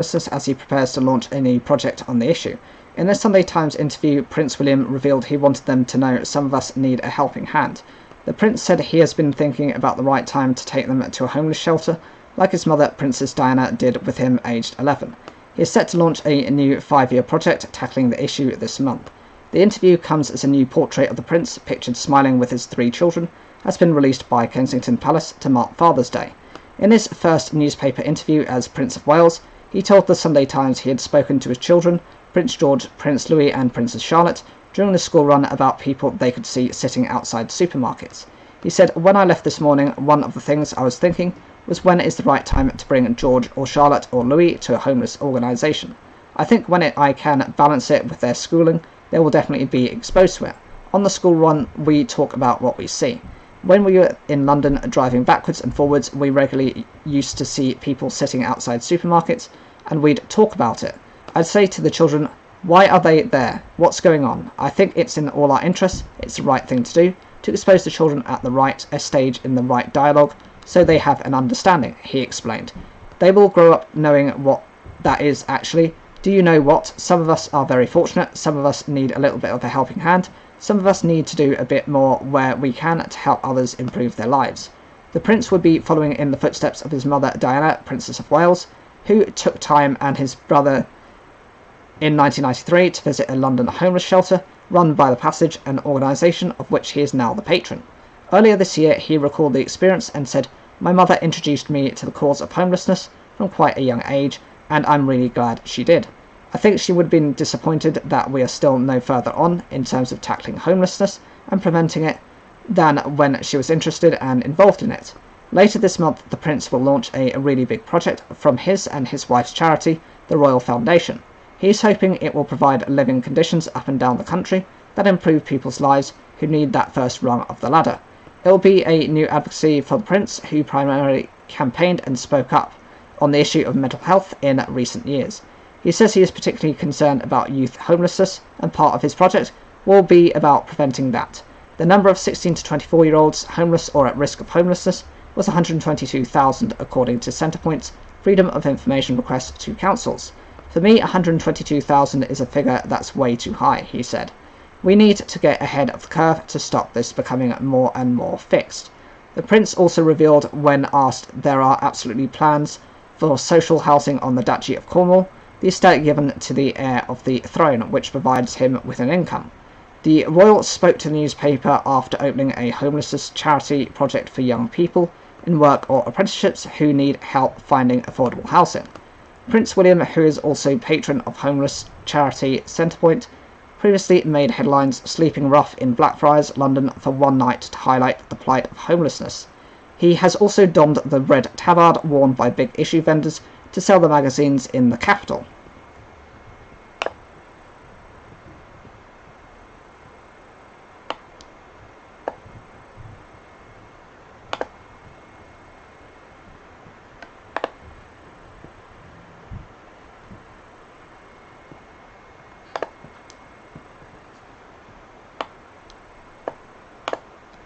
as he prepares to launch a new project on the issue. In the Sunday Times interview, Prince William revealed he wanted them to know some of us need a helping hand. The Prince said he has been thinking about the right time to take them to a homeless shelter, like his mother Princess Diana did with him aged 11. He is set to launch a new 5-year project tackling the issue this month. The interview comes as a new portrait of the Prince, pictured smiling with his 3 children, has been released by Kensington Palace to mark Father's Day. In his first newspaper interview as Prince of Wales, he told the Sunday Times he had spoken to his children, Prince George, Prince Louis and Princess Charlotte, during the school run about people they could see sitting outside supermarkets. He said, "When I left this morning, one of the things I was thinking was when is the right time to bring George or Charlotte or Louis to a homeless organisation. I think when I can balance it with their schooling, they will definitely be exposed to it. On the school run, we talk about what we see. When we were in London driving backwards and forwards, we regularly used to see people sitting outside supermarkets, and we'd talk about it. I'd say to the children, why are they there? What's going on? I think it's in all our interests, it's the right thing to do, to expose the children at the right stage in the right dialogue, so they have an understanding," he explained. "They will grow up knowing what that is actually. Do you know what? Some of us are very fortunate, some of us need a little bit of a helping hand, some of us need to do a bit more where we can to help others improve their lives." The Prince would be following in the footsteps of his mother Diana, Princess of Wales, who took time and his brother in 1993 to visit a London homeless shelter run by The Passage, an organisation of which he is now the patron. Earlier this year he recalled the experience and said, "My mother introduced me to the cause of homelessness from quite a young age, and I'm really glad she did. I think she would have been disappointed that we are still no further on in terms of tackling homelessness and preventing it than when she was interested and involved in it." Later this month, the Prince will launch a really big project from his and his wife's charity, the Royal Foundation. He is hoping it will provide living conditions up and down the country that improve people's lives who need that first rung of the ladder. It will be a new advocacy for the Prince, who primarily campaigned and spoke up on the issue of mental health in recent years. He says he is particularly concerned about youth homelessness, and part of his project will be about preventing that. The number of 16 to 24-year-olds homeless or at risk of homelessness was 122,000 according to Centrepoint's Freedom of Information request to councils. "For me, 122,000 is a figure that's way too high," he said. "We need to get ahead of the curve to stop this becoming more and more fixed." The Prince also revealed, when asked, there are absolutely plans for social housing on the Duchy of Cornwall, the estate given to the heir of the throne, which provides him with an income. The royal spoke to the newspaper after opening a homelessness charity project for young people in work or apprenticeships who need help finding affordable housing. Prince William, who is also patron of homeless charity Centrepoint, previously made headlines sleeping rough in Blackfriars, London for one night to highlight the plight of homelessness. He has also donned the red tabard worn by big issue vendors to sell the magazines in the capital.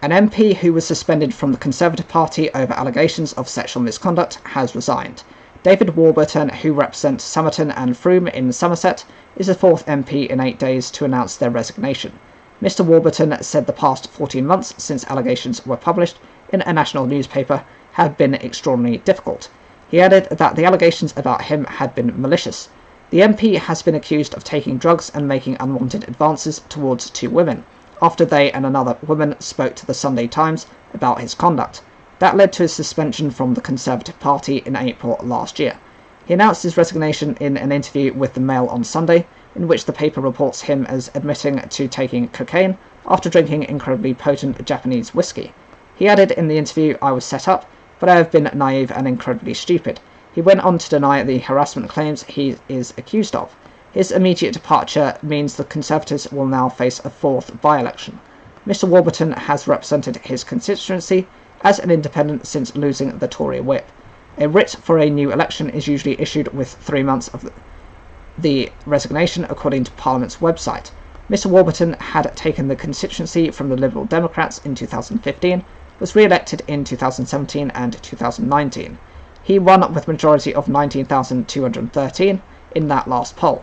An MP who was suspended from the Conservative Party over allegations of sexual misconduct has resigned. David Warburton, who represents Somerton and Frome in Somerset, is the 4th MP in 8 days to announce their resignation. Mr Warburton said the past 14 months since allegations were published in a national newspaper have been extraordinarily difficult. He added that the allegations about him had been malicious. The MP has been accused of taking drugs and making unwanted advances towards 2 women, after they and another woman spoke to the Sunday Times about his conduct. That led to his suspension from the Conservative Party in April last year. He announced his resignation in an interview with the Mail on Sunday, in which the paper reports him as admitting to taking cocaine after drinking incredibly potent Japanese whiskey. He added in the interview, "I was set up, but I have been naive and incredibly stupid." He went on to deny the harassment claims he is accused of. His immediate departure means the Conservatives will now face a 4th by-election. Mr Warburton has represented his constituency as an independent since losing the Tory whip. A writ for a new election is usually issued with 3 months of the resignation, according to Parliament's website. Mr Warburton had taken the constituency from the Liberal Democrats in 2015, was re-elected in 2017 and 2019. He won with a majority of 19,213 in that last poll.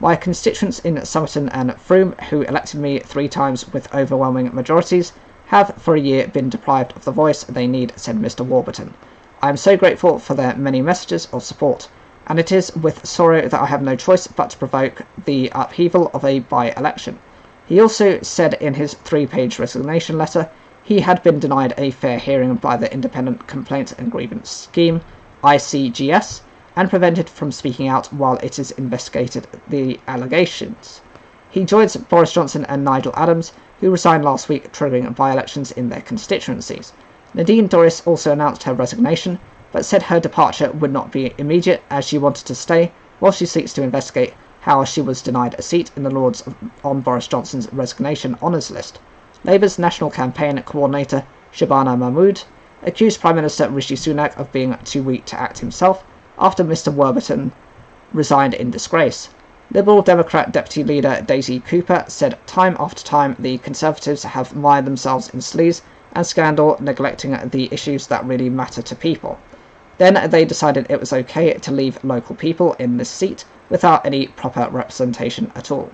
My constituents in Somerton and Frome, who elected me 3 times with overwhelming majorities, have for a year been deprived of the voice they need, said Mr Warburton. I am so grateful for their many messages of support, and it is with sorrow that I have no choice but to provoke the upheaval of a by-election. He also said in his 3-page resignation letter he had been denied a fair hearing by the Independent Complaints and Grievance Scheme, ICGS, and prevented from speaking out while it is investigated the allegations. He joins Boris Johnson and Nigel Adams, who resigned last week, triggering by-elections in their constituencies. Nadine Dorries also announced her resignation, but said her departure would not be immediate as she wanted to stay while she seeks to investigate how she was denied a seat in the Lords on Boris Johnson's resignation honours list. Labour's National Campaign Coordinator Shabana Mahmood accused Prime Minister Rishi Sunak of being too weak to act himself after Mr Warburton resigned in disgrace. Liberal Democrat Deputy Leader Daisy Cooper said time after time the Conservatives have mired themselves in sleaze and scandal, neglecting the issues that really matter to people. Then they decided it was okay to leave local people in this seat without any proper representation at all.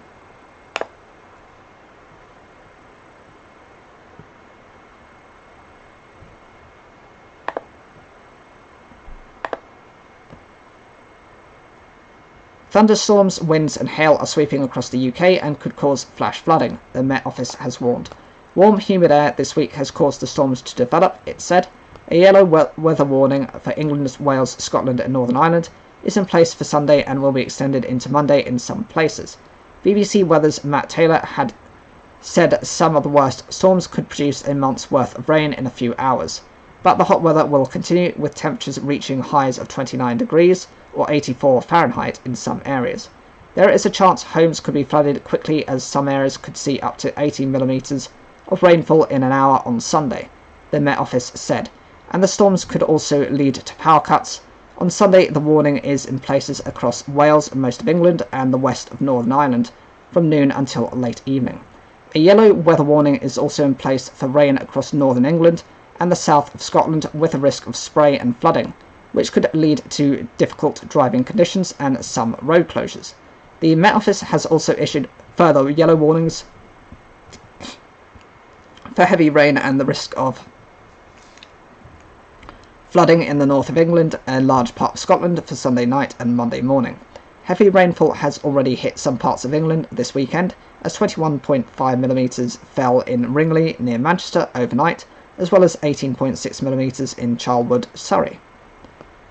Thunderstorms, winds and hail are sweeping across the UK and could cause flash flooding, the Met Office has warned. Warm, humid air this week has caused the storms to develop, it said. A yellow weather warning for England, Wales, Scotland and Northern Ireland is in place for Sunday and will be extended into Monday in some places. BBC Weather's Matt Taylor had said some of the worst storms could produce a month's worth of rain in a few hours. But the hot weather will continue, with temperatures reaching highs of 29 degrees or 84 Fahrenheit in some areas. There is a chance homes could be flooded quickly, as some areas could see up to 80 millimetres of rainfall in an hour on Sunday, the Met Office said, and the storms could also lead to power cuts. On Sunday, the warning is in places across Wales, most of England and the west of Northern Ireland from noon until late evening. A yellow weather warning is also in place for rain across northern England and the south of Scotland, with a risk of spray and flooding, which could lead to difficult driving conditions and some road closures. The Met Office has also issued further yellow warnings for heavy rain and the risk of flooding in the north of England and a large part of Scotland for Sunday night and Monday morning. Heavy rainfall has already hit some parts of England this weekend, as 21.5 millimetres fell in Ringley near Manchester overnight, as well as 18.6 millimetres in Charlwood, Surrey.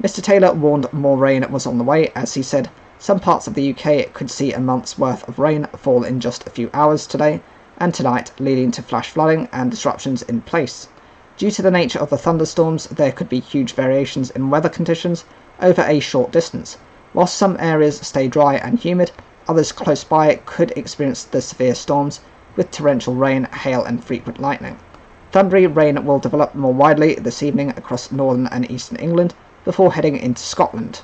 Mr Taylor warned more rain was on the way, as he said some parts of the UK could see a month's worth of rain fall in just a few hours today and tonight, leading to flash flooding and disruptions in place. Due to the nature of the thunderstorms, there could be huge variations in weather conditions over a short distance. While some areas stay dry and humid, others close by could experience the severe storms with torrential rain, hail and frequent lightning. Thundery rain will develop more widely this evening across northern and eastern England before heading into Scotland.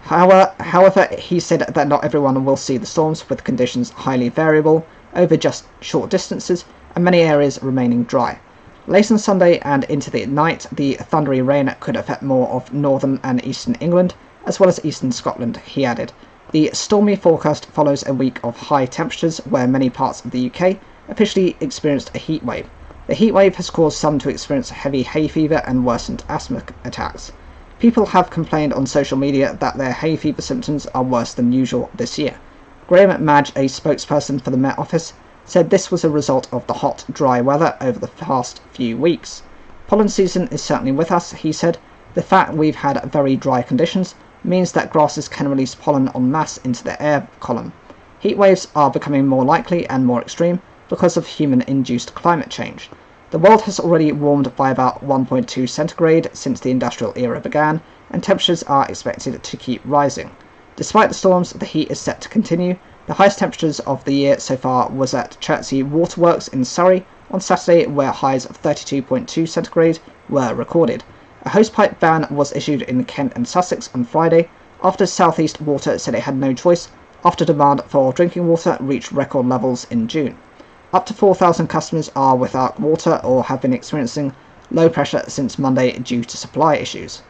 However, he said that not everyone will see the storms, with conditions highly variable over just short distances and many areas remaining dry. Late on Sunday and into the night, the thundery rain could affect more of northern and eastern England, as well as eastern Scotland, he added. The stormy forecast follows a week of high temperatures where many parts of the UK officially experienced a heat wave. The heat wave has caused some to experience heavy hay fever and worsened asthma attacks. People have complained on social media that their hay fever symptoms are worse than usual this year. Graham Madge, a spokesperson for the Met Office, said this was a result of the hot, dry weather over the past few weeks. Pollen season is certainly with us, he said. The fact we've had very dry conditions means that grasses can release pollen en masse into the air column. Heat waves are becoming more likely and more extreme because of human-induced climate change. The world has already warmed by about 1.2 centigrade since the industrial era began, and temperatures are expected to keep rising. Despite the storms, the heat is set to continue. The highest temperatures of the year so far was at Chertsey Waterworks in Surrey on Saturday, where highs of 32.2 centigrade were recorded. A hosepipe ban was issued in Kent and Sussex on Friday after South East Water said it had no choice after demand for drinking water reached record levels in June. Up to 4,000 customers are without water or have been experiencing low pressure since Monday due to supply issues.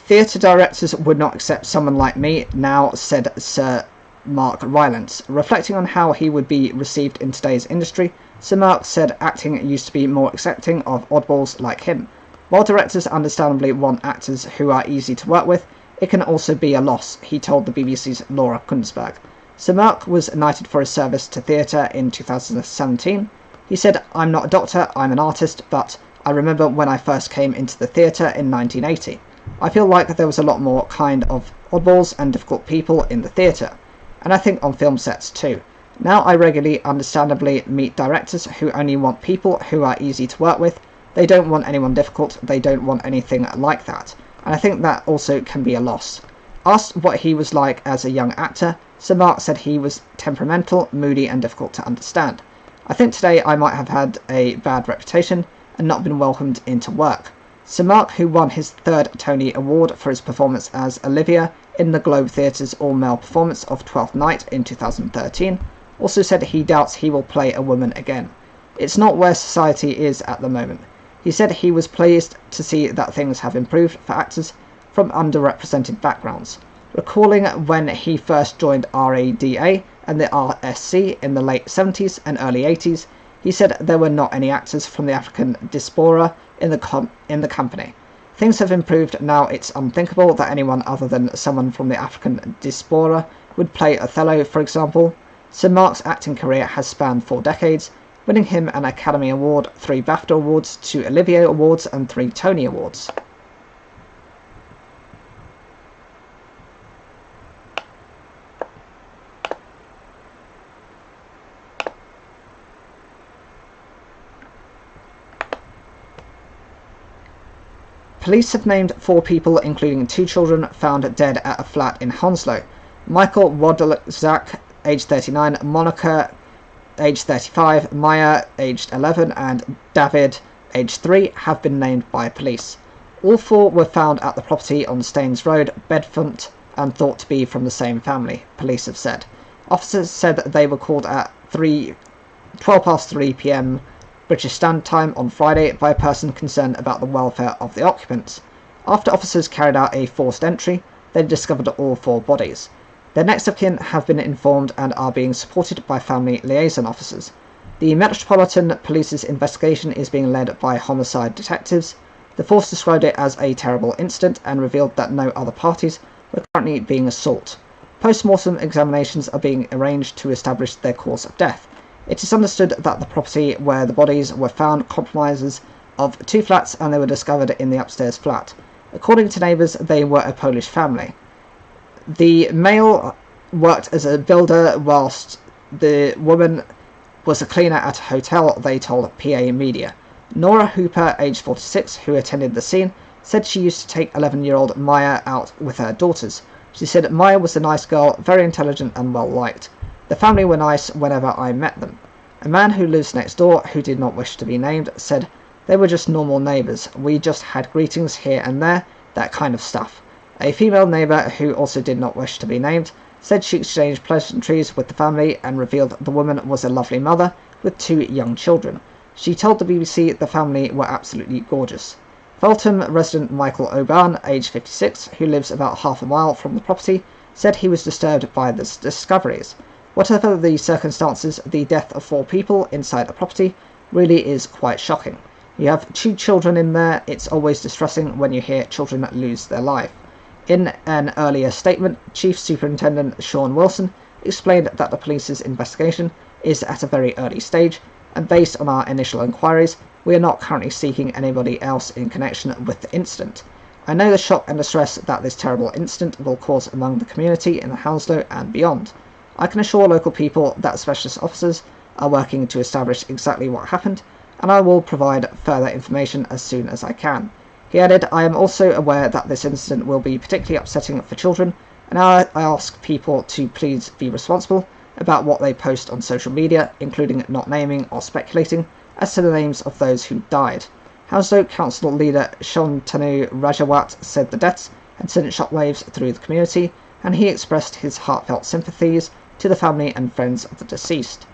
Theatre directors would not accept someone like me now, said Sir Mark Rylance. Reflecting on how he would be received in today's industry, Sir Mark said acting used to be more accepting of oddballs like him. While directors understandably want actors who are easy to work with, it can also be a loss, he told the BBC's Laura Kuenssberg. Sir Mark was knighted for his service to theatre in 2017. He said, "I'm not a doctor, I'm an artist, but I remember when I first came into the theatre in 1980. I feel like there was a lot more kind of oddballs and difficult people in the theatre, and I think on film sets too. Now I regularly, understandably, meet directors who only want people who are easy to work with. They don't want anyone difficult, they don't want anything like that, and I think that also can be a loss." Asked what he was like as a young actor, Sir Mark said he was temperamental, moody and difficult to understand. "I think today I might have had a bad reputation and not been welcomed into work." Sir Mark, who won his third Tony Award for his performance as Olivia in the Globe Theatre's all-male performance of Twelfth Night in 2013, also said he doubts he will play a woman again. "It's not where society is at the moment." He said he was pleased to see that things have improved for actors from underrepresented backgrounds. Recalling when he first joined RADA and the RSC in the late 70s and early 80s, he said there were not any actors from the African diaspora in the company. "Things have improved now. It's unthinkable that anyone other than someone from the African diaspora would play Othello, for example." Sir Mark's acting career has spanned 4 decades, winning him an Academy Award, 3 BAFTA Awards, 2 Olivier Awards and 3 Tony Awards. Police have named 4 people, including 2 children, found dead at a flat in Hounslow. Michael Wodlak, aged 39, Monica, aged 35, Maya, aged 11, and David, aged 3, have been named by police. All 4 were found at the property on Staines Road, Bedfont, and thought to be from the same family, police have said. Officers said that they were called at 12:03 p.m. British Standard Time on Friday by a person concerned about the welfare of the occupants. After officers carried out a forced entry, they discovered all 4 bodies. Their next of kin have been informed and are being supported by family liaison officers. The Metropolitan Police's investigation is being led by homicide detectives. The force described it as a terrible incident and revealed that no other parties were currently being sought. Post-mortem examinations are being arranged to establish their cause of death. It is understood that the property where the bodies were found comprises of 2 flats and they were discovered in the upstairs flat. According to neighbours, they were a Polish family. The male worked as a builder whilst the woman was a cleaner at a hotel, they told PA Media. Nora Hooper, aged 46, who attended the scene, said she used to take 11-year-old Maya out with her daughters. She said Maya was a nice girl, very intelligent and well liked. The family were nice whenever I met them. A man who lives next door, who did not wish to be named, said they were just normal neighbours. We just had greetings here and there, that kind of stuff. A female neighbour, who also did not wish to be named, said she exchanged pleasantries with the family and revealed the woman was a lovely mother with 2 young children. She told the BBC the family were absolutely gorgeous. Feltham resident Michael Oban, aged 56, who lives about half a mile from the property, said he was disturbed by the discoveries. Whatever the circumstances, the death of 4 people inside a property really is quite shocking. You have 2 children in there. It's always distressing when you hear children lose their life. In an earlier statement, Chief Superintendent Sean Wilson explained that the police's investigation is at a very early stage, and based on our initial inquiries, we are not currently seeking anybody else in connection with the incident. I know the shock and distress that this terrible incident will cause among the community in Hounslow and beyond. I can assure local people that specialist officers are working to establish exactly what happened, and I will provide further information as soon as I can. He added, I am also aware that this incident will be particularly upsetting for children, and I ask people to please be responsible about what they post on social media, including not naming or speculating as to the names of those who died. Hounslow Council leader Shantanu Rajawat said the deaths had sent shockwaves through the community, and he expressed his heartfelt sympathies to the family and friends of the deceased.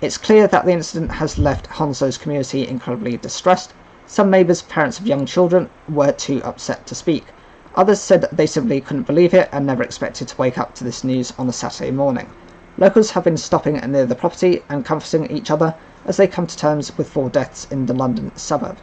It's clear that the incident has left Hounslows community incredibly distressed. Some neighbours, parents of young children, were too upset to speak. Others said they simply couldn't believe it and never expected to wake up to this news on a Saturday morning. Locals have been stopping near the property and comforting each other as they come to terms with 4 deaths in the London suburb.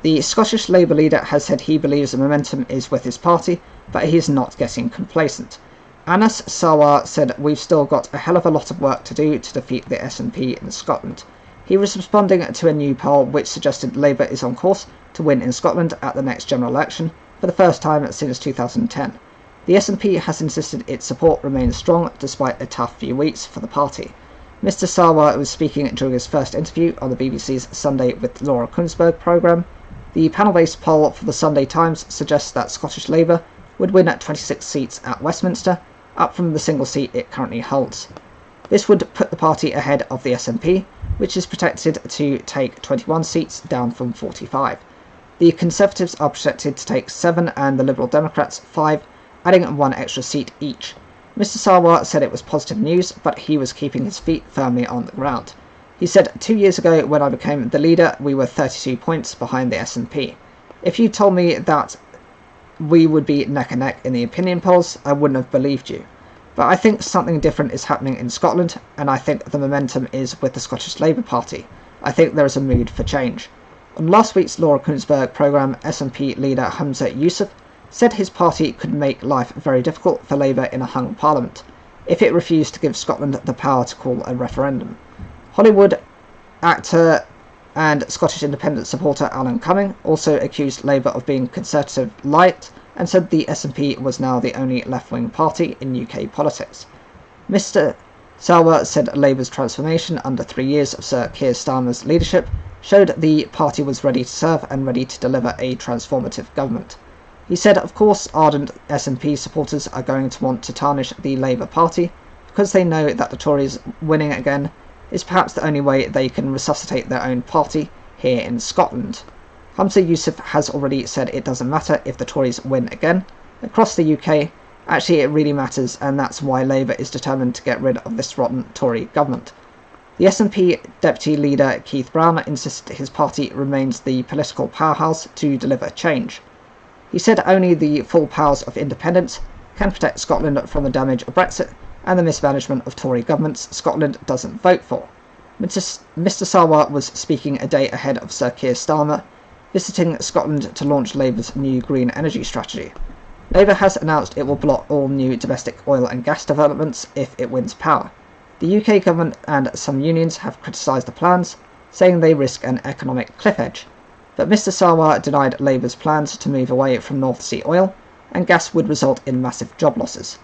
The Scottish Labour leader has said he believes the momentum is with his party, but he is not getting complacent. Anas Sarwar said, "We've still got a hell of a lot of work to do to defeat the SNP in Scotland." He was responding to a new poll which suggested Labour is on course to win in Scotland at the next general election for the first time since 2010. The SNP has insisted its support remains strong despite a tough few weeks for the party. Mr Sarwar was speaking during his first interview on the BBC's Sunday with Laura Kuenssberg programme. The panel-based poll for the Sunday Times suggests that Scottish Labour would win at 26 seats at Westminster, up from the single seat it currently holds. This would put the party ahead of the SNP, which is projected to take 21 seats, down from 45. The Conservatives are projected to take 7 and the Liberal Democrats 5, adding 1 extra seat each. Mr Sarwar said it was positive news, but he was keeping his feet firmly on the ground. He said, 2 years ago when I became the leader, we were 32 points behind the SNP. If you told me that we would be neck and neck in the opinion polls, I wouldn't have believed you. But I think something different is happening in Scotland, and I think the momentum is with the Scottish Labour Party. I think there is a mood for change. On last week's Laura Kuenssberg programme, SNP leader Humza Yousaf said his party could make life very difficult for Labour in a hung parliament if it refused to give Scotland the power to call a referendum. Hollywood actor and Scottish independent supporter Alan Cumming also accused Labour of being conservative light and said the SNP was now the only left-wing party in UK politics. Mr Sarwar said Labour's transformation under 3 years of Sir Keir Starmer's leadership showed the party was ready to serve and ready to deliver a transformative government. He said, of course, ardent SNP supporters are going to want to tarnish the Labour Party because they know that the Tories winning again is perhaps the only way they can resuscitate their own party here in Scotland. Humza Yousaf has already said it doesn't matter if the Tories win again. Across the UK, actually it really matters, and that's why Labour is determined to get rid of this rotten Tory government. The SNP Deputy Leader Keith Brown insists his party remains the political powerhouse to deliver change. He said only the full powers of independence can protect Scotland from the damage of Brexit and the mismanagement of Tory governments Scotland doesn't vote for. Mr Sarwar was speaking a day ahead of Sir Keir Starmer visiting Scotland to launch Labour's new green energy strategy. Labour has announced it will block all new domestic oil and gas developments if it wins power. The UK government and some unions have criticised the plans, saying they risk an economic cliff edge. But Mr Sarwar denied Labour's plans to move away from North Sea oil, and gas would result in massive job losses.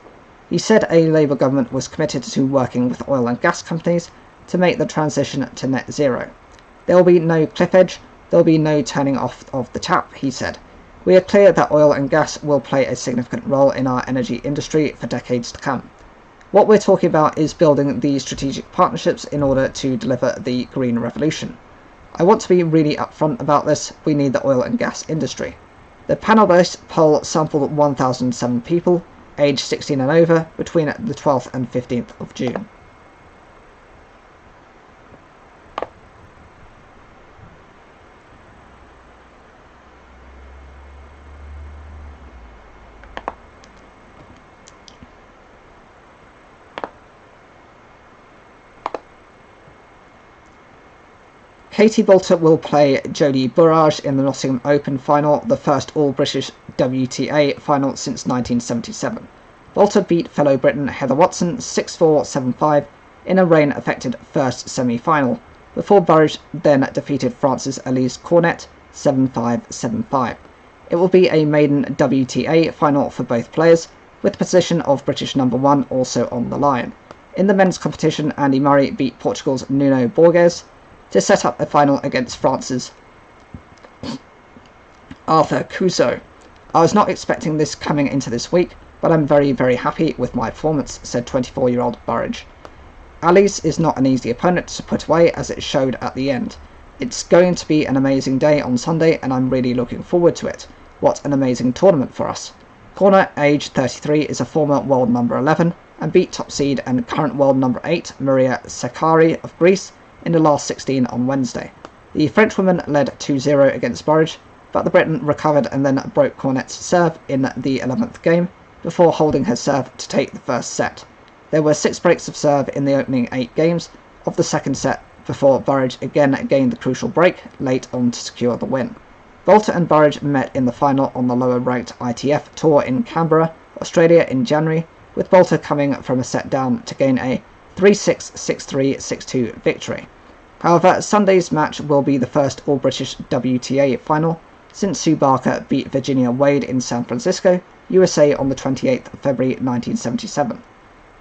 He said a Labour government was committed to working with oil and gas companies to make the transition to net zero. There will be no cliff edge, there will be no turning off of the tap, he said. We are clear that oil and gas will play a significant role in our energy industry for decades to come. What we're talking about is building these strategic partnerships in order to deliver the green revolution. I want to be really upfront about this, we need the oil and gas industry. The panel-based poll sampled 1,007 people, aged 16 and over, between the 12th and 15th of June. Katie Boulter will play Jodie Burrage in the Nottingham Open final, the first all-British WTA final since 1977. Boulter beat fellow Briton Heather Watson 6-4, 7-5 in a rain-affected first semi-final, before Burrage then defeated France's Elise Cornet 7-5, 7-5. It will be a maiden WTA final for both players, with the position of British number 1 also on the line. In the men's competition, Andy Murray beat Portugal's Nuno Borges to set up a final against France's Arthur Cuzzo. I was not expecting this coming into this week, but I'm very, very happy with my performance, said 24-year-old Burrage. Alice is not an easy opponent to put away, as it showed at the end. It's going to be an amazing day on Sunday, and I'm really looking forward to it. What an amazing tournament for us. Corner, age 33, is a former world number 11 and beat top seed and current world number 8 Maria Sakkari of Greece in the last 16 on Wednesday. The Frenchwoman led 2-0 against Burrage, but the Briton recovered and then broke Cornet's serve in the 11th game before holding her serve to take the first set. There were 6 breaks of serve in the opening 8 games of the second set before Burrage again gained the crucial break late on to secure the win. Boulter and Burrage met in the final on the lower-ranked ITF Tour in Canberra, Australia in January, with Boulter coming from a set down to gain a 3-6, 6-3, 6-2 victory. However, Sunday's match will be the first all-British WTA final since Sue Barker beat Virginia Wade in San Francisco, USA on the 28th of February 1977.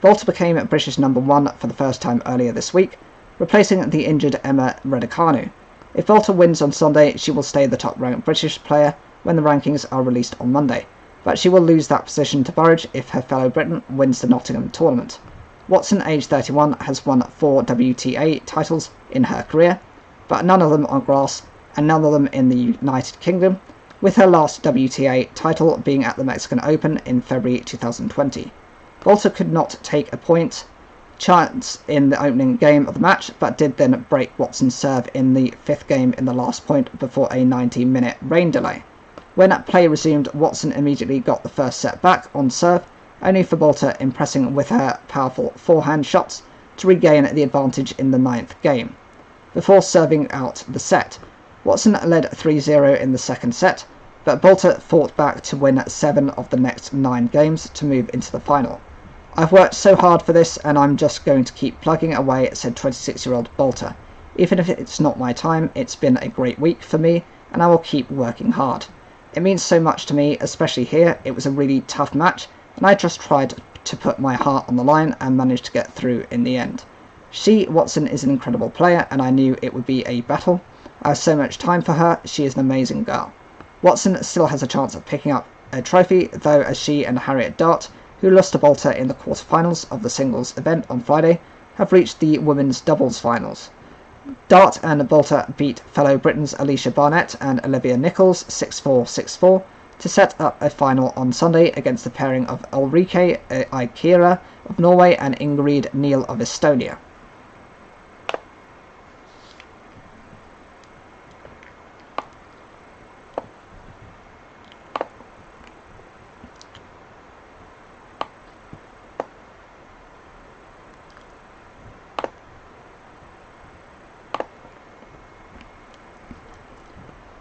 Boulter became British number 1 for the first time earlier this week, replacing the injured Emma Raducanu. If Boulter wins on Sunday, she will stay the top-ranked British player when the rankings are released on Monday, but she will lose that position to Burrage if her fellow Briton wins the Nottingham tournament. Watson, age 31, has won 4 WTA titles in her career, but none of them on grass and none of them in the United Kingdom, with her last WTA title being at the Mexican Open in February 2020. Boulter could not take a point chance in the opening game of the match, but did then break Watson's serve in the 5th game in the last point before a 90-minute rain delay. When play resumed, Watson immediately got the first set back on serve, only for Boulter impressing with her powerful forehand shots to regain the advantage in the 9th game. Before serving out the set, Watson led 3-0 in the second set, but Boulter fought back to win 7 of the next 9 games to move into the final. "I've worked so hard for this and I'm just going to keep plugging away," said 26-year-old Boulter. "Even if it's not my time, it's been a great week for me and I will keep working hard. It means so much to me, especially here. It was a really tough match and I just tried to put my heart on the line and managed to get through in the end." Watson is an incredible player and I knew it would be a battle. I have so much time for her. She is an amazing girl. Watson still has a chance of picking up a trophy, though, as she and Harriet Dart, who lost to Boulter in the quarterfinals of the singles event on Friday, have reached the women's doubles finals. Dart and Boulter beat fellow Britons Alicia Barnett and Olivia Nichols 6-4, 6-4 to set up a final on Sunday against the pairing of Ulrike Ikera of Norway and Ingrid Neal of Estonia.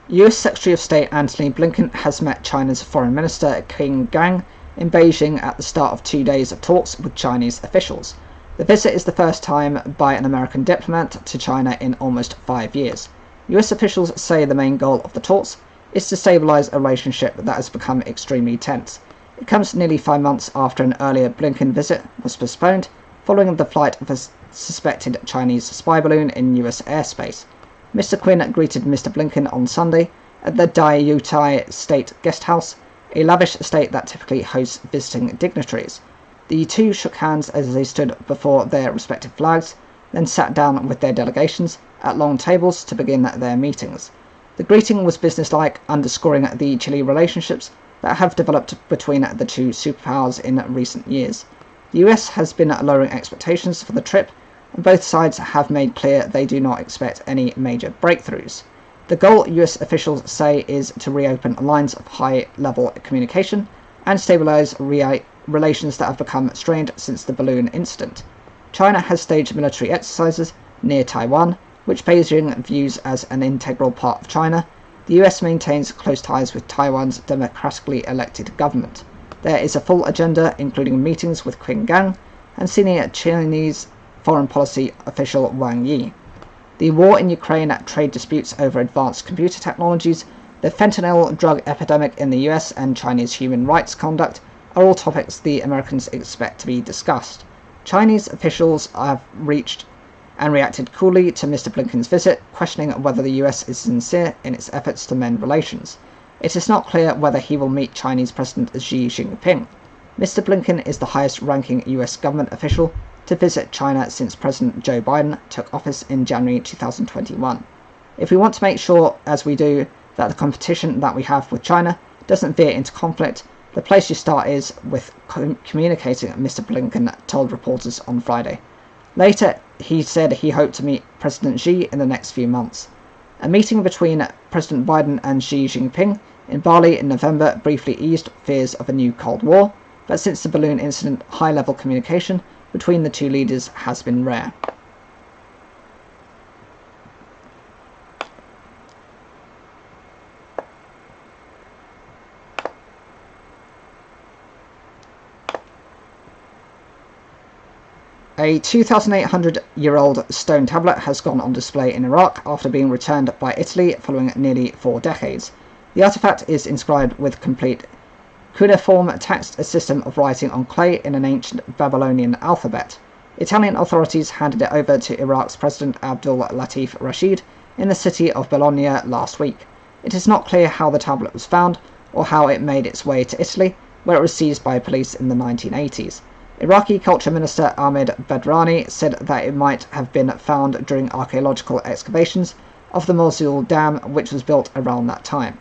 US Secretary of State Antony Blinken has met China's Foreign Minister Qin Gang in Beijing at the start of 2 days of talks with Chinese officials. The visit is the first time by an American diplomat to China in almost 5 years. US officials say the main goal of the talks is to stabilize a relationship that has become extremely tense. It comes nearly 5 months after an earlier Blinken visit was postponed following the flight of a suspected Chinese spy balloon in US airspace. Mr. Quinn greeted Mr. Blinken on Sunday at the Diaoyutai State Guesthouse, a lavish estate that typically hosts visiting dignitaries. The two shook hands as they stood before their respective flags, then sat down with their delegations at long tables to begin their meetings. The greeting was businesslike, underscoring the chilly relationships that have developed between the two superpowers in recent years. The US has been lowering expectations for the trip, and both sides have made clear they do not expect any major breakthroughs. The goal, US officials say, is to reopen lines of high-level communication and stabilize relations that have become strained since the balloon incident. China has staged military exercises near Taiwan, which Beijing views as an integral part of China. The US maintains close ties with Taiwan's democratically elected government. There is a full agenda, including meetings with Qin Gang and senior Chinese foreign policy official Wang Yi. The war in Ukraine, trade disputes over advanced computer technologies, the fentanyl drug epidemic in the US, and Chinese human rights conduct are all topics the Americans expect to be discussed. Chinese officials have reached and reacted coolly to Mr. Blinken's visit, questioning whether the US is sincere in its efforts to mend relations. It is not clear whether he will meet Chinese President Xi Jinping. Mr. Blinken is the highest-ranking US government official to visit China since President Joe Biden took office in January 2021. If we want to make sure, as we do, that the competition that we have with China doesn't veer into conflict, the place you start is with communicating, Mr. Blinken told reporters on Friday. Later, he said he hoped to meet President Xi in the next few months. A meeting between President Biden and Xi Jinping in Bali in November briefly eased fears of a new Cold War, but since the balloon incident, high-level communication between the two leaders has been rare. A 2,800-year-old stone tablet has gone on display in Iraq after being returned by Italy following nearly 4 decades. The artifact is inscribed with complete cuneiform text, a system of writing on clay in an ancient Babylonian alphabet. Italian authorities handed it over to Iraq's President Abdul Latif Rashid in the city of Bologna last week. It is not clear how the tablet was found or how it made its way to Italy, where it was seized by police in the 1980s. Iraqi Culture Minister Ahmed Badrani said that it might have been found during archaeological excavations of the Mosul Dam, which was built around that time.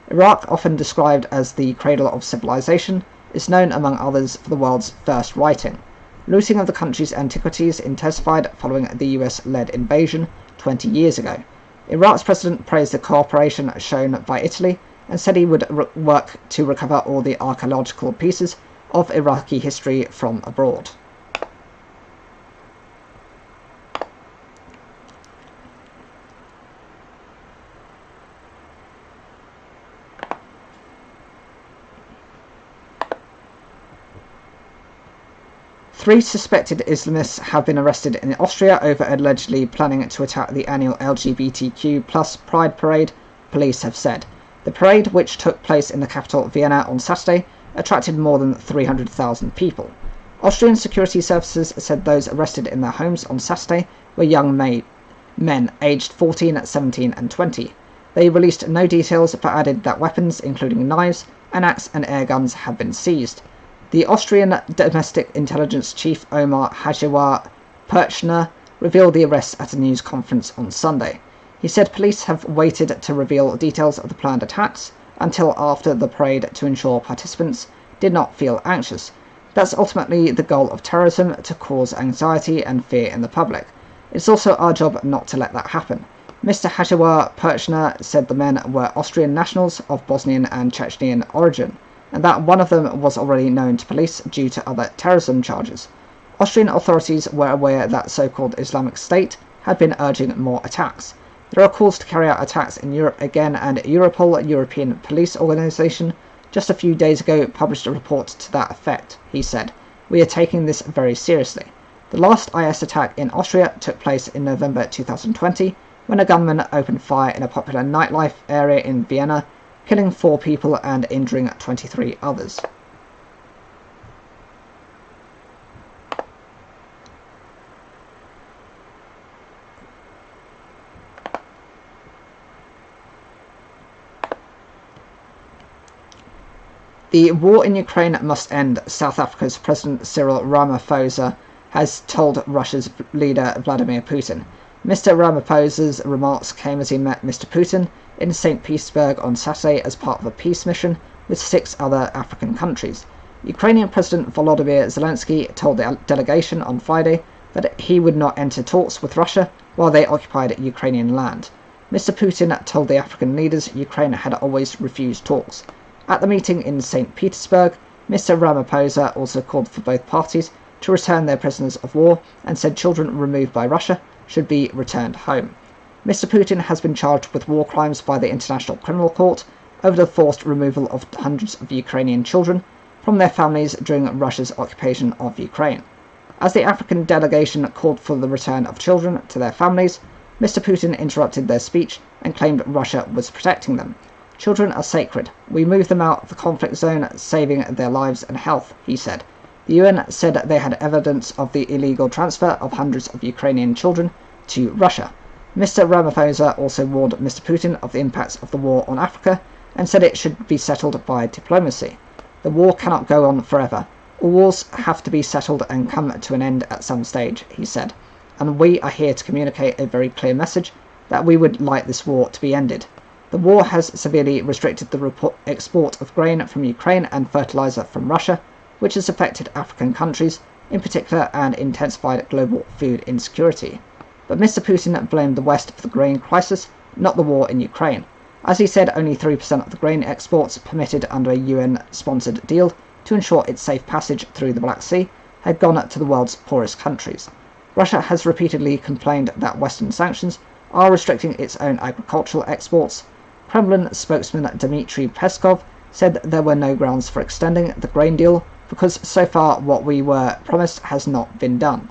Iraq, often described as the cradle of civilization, is known among others for the world's first writing. Looting of the country's antiquities intensified following the US-led invasion 20 years ago. Iraq's president praised the cooperation shown by Italy and said he would work to recover all the archaeological pieces of Iraqi history from abroad. Three suspected Islamists have been arrested in Austria over allegedly planning to attack the annual LGBTQ+ Pride Parade, police have said. The parade, which took place in the capital Vienna on Saturday, attracted more than 300,000 people. Austrian security services said those arrested in their homes on Saturday were young men aged 14, 17 and 20. They released no details but added that weapons, including knives, an axe and air guns, have been seized. The Austrian Domestic Intelligence Chief Omar Hajiwar Perchner revealed the arrests at a news conference on Sunday. He said police have waited to reveal details of the planned attacks until after the parade to ensure participants did not feel anxious. That's ultimately the goal of terrorism, to cause anxiety and fear in the public. It's also our job not to let that happen. Mr. Hajiwar Perchner said the men were Austrian nationals of Bosnian and Chechnyan origin, and that one of them was already known to police due to other terrorism charges. Austrian authorities were aware that so-called Islamic State had been urging more attacks. There are calls to carry out attacks in Europe again, and Europol, European Police Organization, just a few days ago published a report to that effect. He said, "We are taking this very seriously." The last IS attack in Austria took place in November 2020, when a gunman opened fire in a popular nightlife area in Vienna, killing 4 people and injuring 23 others. The war in Ukraine must end, South Africa's President Cyril Ramaphosa has told Russia's leader Vladimir Putin. Mr. Ramaphosa's remarks came as he met Mr. Putin in St. Petersburg on Saturday as part of a peace mission with 6 other African countries. Ukrainian President Volodymyr Zelensky told the delegation on Friday that he would not enter talks with Russia while they occupied Ukrainian land. Mr. Putin told the African leaders Ukraine had always refused talks. At the meeting in St. Petersburg, Mr. Ramaphosa also called for both parties to return their prisoners of war and said children removed by Russia should be returned home. Mr. Putin has been charged with war crimes by the International Criminal Court over the forced removal of hundreds of Ukrainian children from their families during Russia's occupation of Ukraine. As the African delegation called for the return of children to their families, Mr. Putin interrupted their speech and claimed Russia was protecting them. "Children are sacred. We move them out of the conflict zone, saving their lives and health," he said. The UN said they had evidence of the illegal transfer of hundreds of Ukrainian children to Russia. Mr. Ramaphosa also warned Mr. Putin of the impacts of the war on Africa and said it should be settled by diplomacy. "The war cannot go on forever. All wars have to be settled and come to an end at some stage," he said. "And we are here to communicate a very clear message that we would like this war to be ended." The war has severely restricted the export of grain from Ukraine and fertilizer from Russia, which has affected African countries in particular and intensified global food insecurity. But Mr. Putin blamed the West for the grain crisis, not the war in Ukraine. As he said, only 3% of the grain exports permitted under a UN-sponsored deal to ensure its safe passage through the Black Sea had gone to the world's poorest countries. Russia has repeatedly complained that Western sanctions are restricting its own agricultural exports. Kremlin spokesman Dmitry Peskov said there were no grounds for extending the grain deal because so far what we were promised has not been done.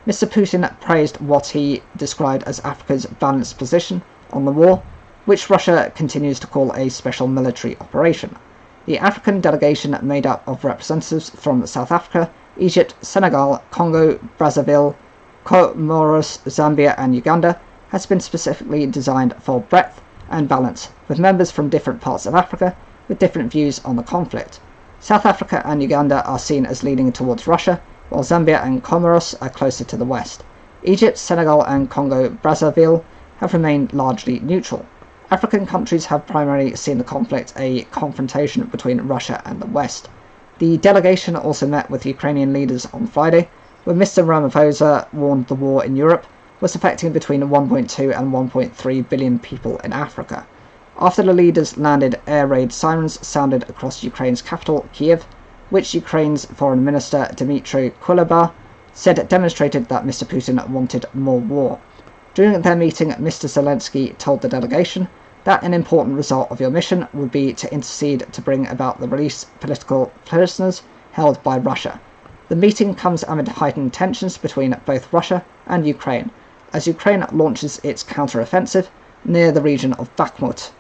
Mr. Putin praised what he described as Africa's balanced position on the war, which Russia continues to call a special military operation. The African delegation, made up of representatives from South Africa, Egypt, Senegal, Congo, Brazzaville, Comoros, Zambia and Uganda, has been specifically designed for breadth and balance, with members from different parts of Africa with different views on the conflict. South Africa and Uganda are seen as leaning towards Russia, while Zambia and Comoros are closer to the west. Egypt, Senegal and Congo-Brazzaville have remained largely neutral. African countries have primarily seen the conflict a confrontation between Russia and the West. The delegation also met with Ukrainian leaders on Friday, where Mr. Ramaphosa warned the war in Europe was affecting between 1.2 and 1.3 billion people in Africa. After the leaders landed, air raid sirens sounded across Ukraine's capital, Kiev, which Ukraine's Foreign Minister Dmytro Kuleba said demonstrated that Mr. Putin wanted more war. During their meeting, Mr. Zelensky told the delegation that an important result of your mission would be to intercede to bring about the release of political prisoners held by Russia. The meeting comes amid heightened tensions between both Russia and Ukraine, as Ukraine launches its counter-offensive near the region of Bakhmut.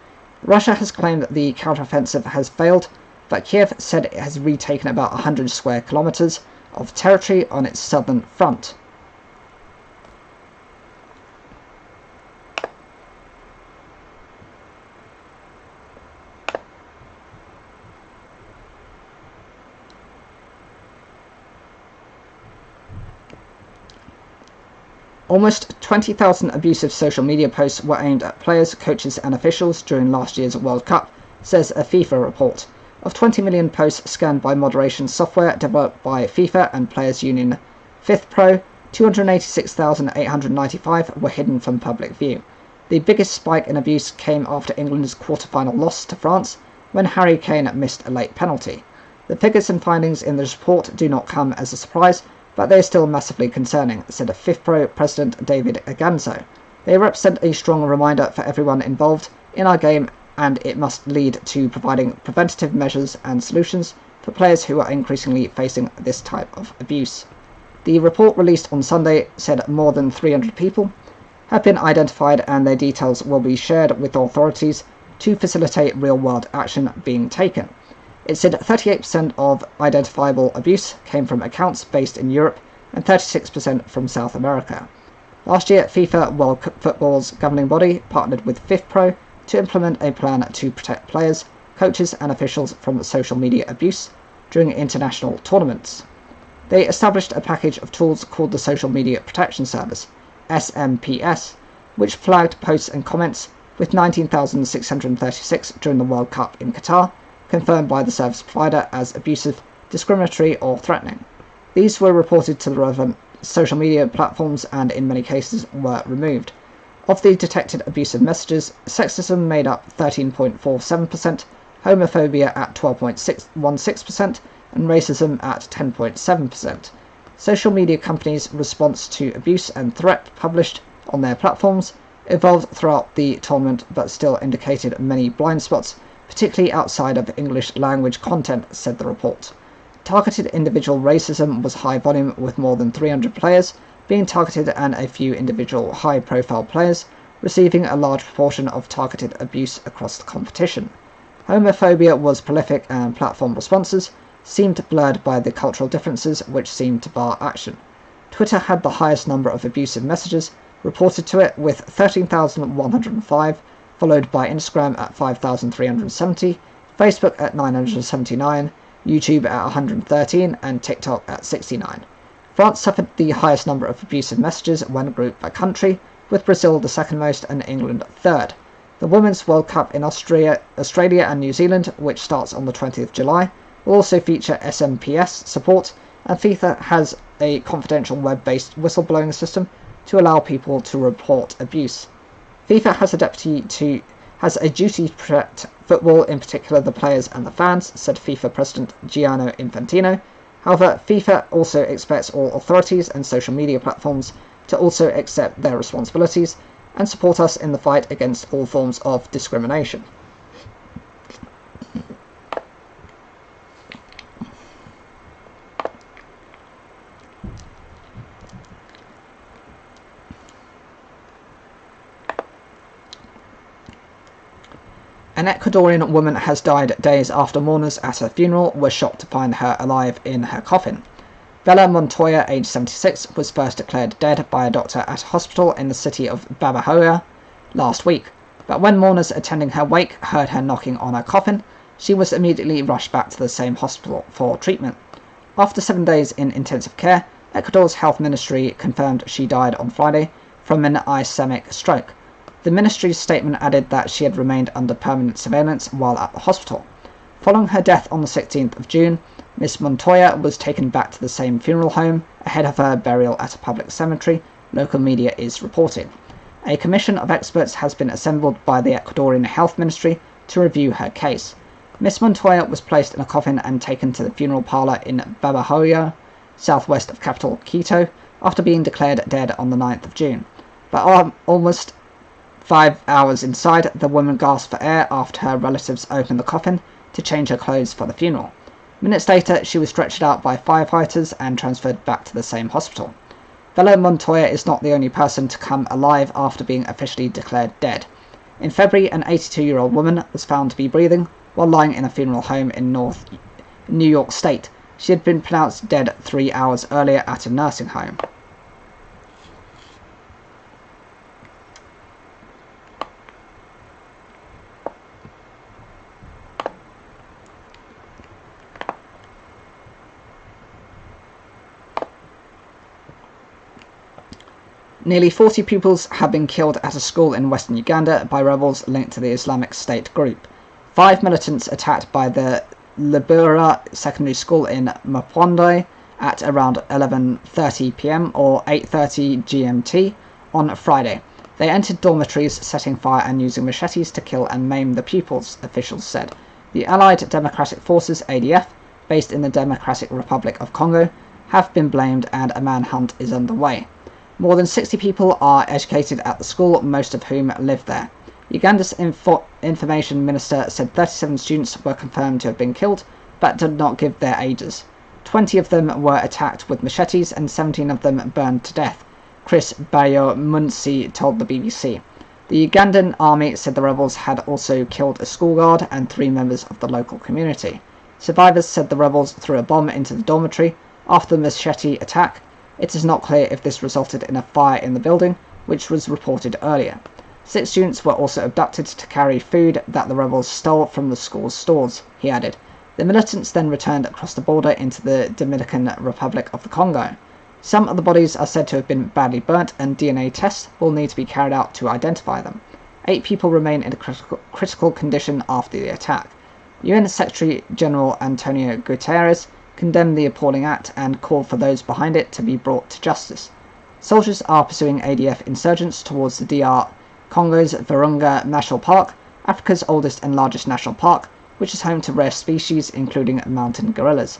Russia has claimed that the counter-offensive has failed, but Kiev said it has retaken about 100 square kilometers of territory on its southern front. Almost 20,000 abusive social media posts were aimed at players, coaches and officials during last year's World Cup, says a FIFA report. Of 20 million posts scanned by moderation software developed by FIFA and players union FIFPro, 286,895 were hidden from public view. The biggest spike in abuse came after England's quarter-final loss to France, when Harry Kane missed a late penalty. The figures and findings in this report do not come as a surprise, but they are still massively concerning, said FIFPro President David Aganzo. They represent a strong reminder for everyone involved in our game, and it must lead to providing preventative measures and solutions for players who are increasingly facing this type of abuse. The report released on Sunday said more than 300 people have been identified and their details will be shared with authorities to facilitate real-world action being taken. It said 38% of identifiable abuse came from accounts based in Europe and 36% from South America. Last year, FIFA World Football's governing body partnered with FIFPro to implement a plan to protect players, coaches and officials from social media abuse during international tournaments. They established a package of tools called the Social Media Protection Service, SMPS, which flagged posts and comments with 19,636 during the World Cup in Qatar, confirmed by the service provider as abusive, discriminatory or threatening. These were reported to the relevant social media platforms and in many cases were removed. Of the detected abusive messages, sexism made up 13.47%, homophobia at 12.16% and racism at 10.7%. Social media companies' response to abuse and threat published on their platforms evolved throughout the tournament but still indicated many blind spots, particularly outside of English language content, said the report. Targeted individual racism was high volume, with more than 300 players being targeted and a few individual high-profile players receiving a large proportion of targeted abuse across the competition. Homophobia was prolific and platform responses seemed blurred by the cultural differences which seemed to bar action. Twitter had the highest number of abusive messages reported to it with 13,105, followed by Instagram at 5,370, Facebook at 979, YouTube at 113 and TikTok at 69. France suffered the highest number of abusive messages when grouped by country, with Brazil the second most and England third. The Women's World Cup in Australia and New Zealand, which starts on the 20th of July, will also feature SMPS support, and FIFA has a confidential web-based whistleblowing system to allow people to report abuse. FIFA has a duty to protect football, in particular the players and the fans, said FIFA President Gianni Infantino. However, FIFA also expects all authorities and social media platforms to also accept their responsibilities and support us in the fight against all forms of discrimination. An Ecuadorian woman has died days after mourners at her funeral were shocked to find her alive in her coffin. Bella Montoya, aged 76, was first declared dead by a doctor at a hospital in the city of Babahoyo last week, but when mourners attending her wake heard her knocking on her coffin, she was immediately rushed back to the same hospital for treatment. After 7 days in intensive care, Ecuador's health ministry confirmed she died on Friday from an ischemic stroke. The ministry's statement added that she had remained under permanent surveillance while at the hospital. Following her death on the 16th of June, Ms. Montoya was taken back to the same funeral home ahead of her burial at a public cemetery, local media is reporting. A commission of experts has been assembled by the Ecuadorian Health Ministry to review her case. Ms. Montoya was placed in a coffin and taken to the funeral parlour in Babahoyo, southwest of capital Quito, after being declared dead on the 9th of June. But almost 5 hours inside, the woman gasped for air after her relatives opened the coffin to change her clothes for the funeral. Minutes later, she was stretchered out by firefighters and transferred back to the same hospital. Bella Montoya is not the only person to come alive after being officially declared dead. In February, an 82-year-old woman was found to be breathing while lying in a funeral home in New York State. She had been pronounced dead 3 hours earlier at a nursing home. Nearly 40 pupils have been killed at a school in western Uganda by rebels linked to the Islamic State group. 5 militants attacked by the Libera Secondary School in Mapondwe at around 11:30 p.m. or 8:30 GMT on Friday. They entered dormitories, setting fire and using machetes to kill and maim the pupils, officials said. The Allied Democratic Forces, ADF, based in the Democratic Republic of Congo, have been blamed and a manhunt is underway. More than 60 people are educated at the school, most of whom live there. Uganda's information minister said 37 students were confirmed to have been killed, but did not give their ages. 20 of them were attacked with machetes and 17 of them burned to death, Chris Bayomunsi told the BBC. The Ugandan army said the rebels had also killed a school guard and 3 members of the local community. Survivors said the rebels threw a bomb into the dormitory after the machete attack. It is not clear if this resulted in a fire in the building, which was reported earlier. 6 students were also abducted to carry food that the rebels stole from the school's stores, he added. The militants then returned across the border into the Dominican Republic of the Congo. Some of the bodies are said to have been badly burnt, and DNA tests will need to be carried out to identify them. 8 people remain in a critical condition after the attack. UN Secretary General Antonio Guterres condemned the appalling act and called for those behind it to be brought to justice. Soldiers are pursuing ADF insurgents towards the DR Congo's Virunga National Park, Africa's oldest and largest national park, which is home to rare species including mountain gorillas.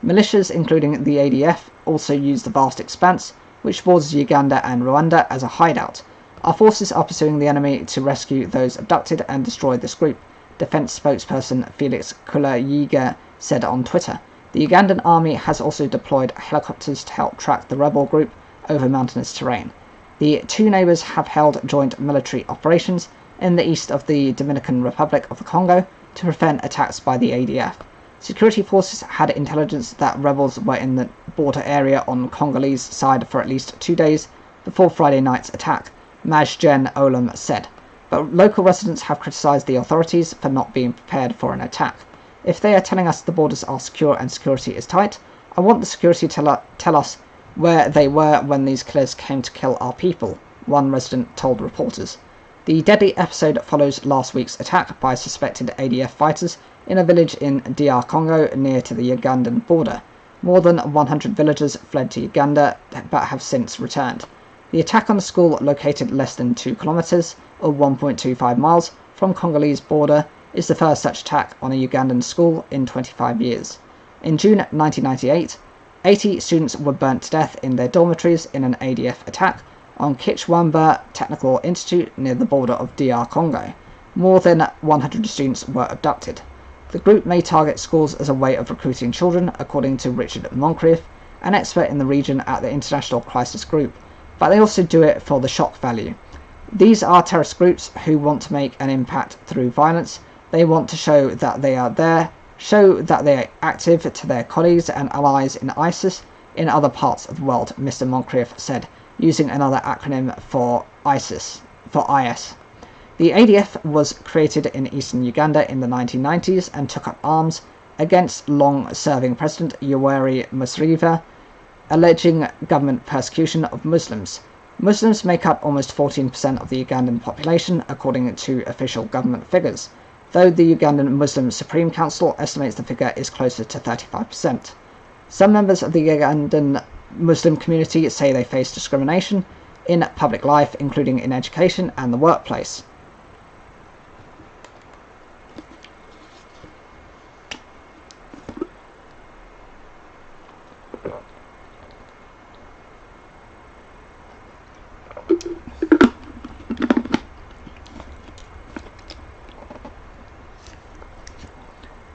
Militias, including the ADF, also use the vast expanse, which borders Uganda and Rwanda, as a hideout. Our forces are pursuing the enemy to rescue those abducted and destroy this group, Defense spokesperson Felix Kulayiga said on Twitter. The Ugandan army has also deployed helicopters to help track the rebel group over mountainous terrain. The 2 neighbours have held joint military operations in the east of the Dominican Republic of the Congo to prevent attacks by the ADF. Security forces had intelligence that rebels were in the border area on Congolese side for at least 2 days before Friday night's attack, Majgen Olam said. But local residents have criticised the authorities for not being prepared for an attack. If they are telling us the borders are secure and security is tight, I want the security to tell us where they were when these killers came to kill our people, one resident told reporters. The deadly episode follows last week's attack by suspected ADF fighters in a village in DR Congo near to the Ugandan border. More than 100 villagers fled to Uganda but have since returned. The attack on a school located less than 2 kilometers or 1.25 miles from Congolese border is the first such attack on a Ugandan school in 25 years. In June 1998, 80 students were burnt to death in their dormitories in an ADF attack on Kichwamba Technical Institute near the border of DR Congo. More than 100 students were abducted. The group may target schools as a way of recruiting children, according to Richard Moncrieff, an expert in the region at the International Crisis Group, but they also do it for the shock value. These are terrorist groups who want to make an impact through violence. They want to show that they are there, show that they are active to their colleagues and allies in ISIS in other parts of the world, Mr. Moncrieff said, using another acronym for IS. The ADF was created in eastern Uganda in the 1990s and took up arms against long-serving President Yoweri Museveni, alleging government persecution of Muslims. Muslims make up almost 14% of the Ugandan population, according to official government figures, though the Ugandan Muslim Supreme Council estimates the figure is closer to 35%. Some members of the Ugandan Muslim community say they face discrimination in public life, including in education and the workplace.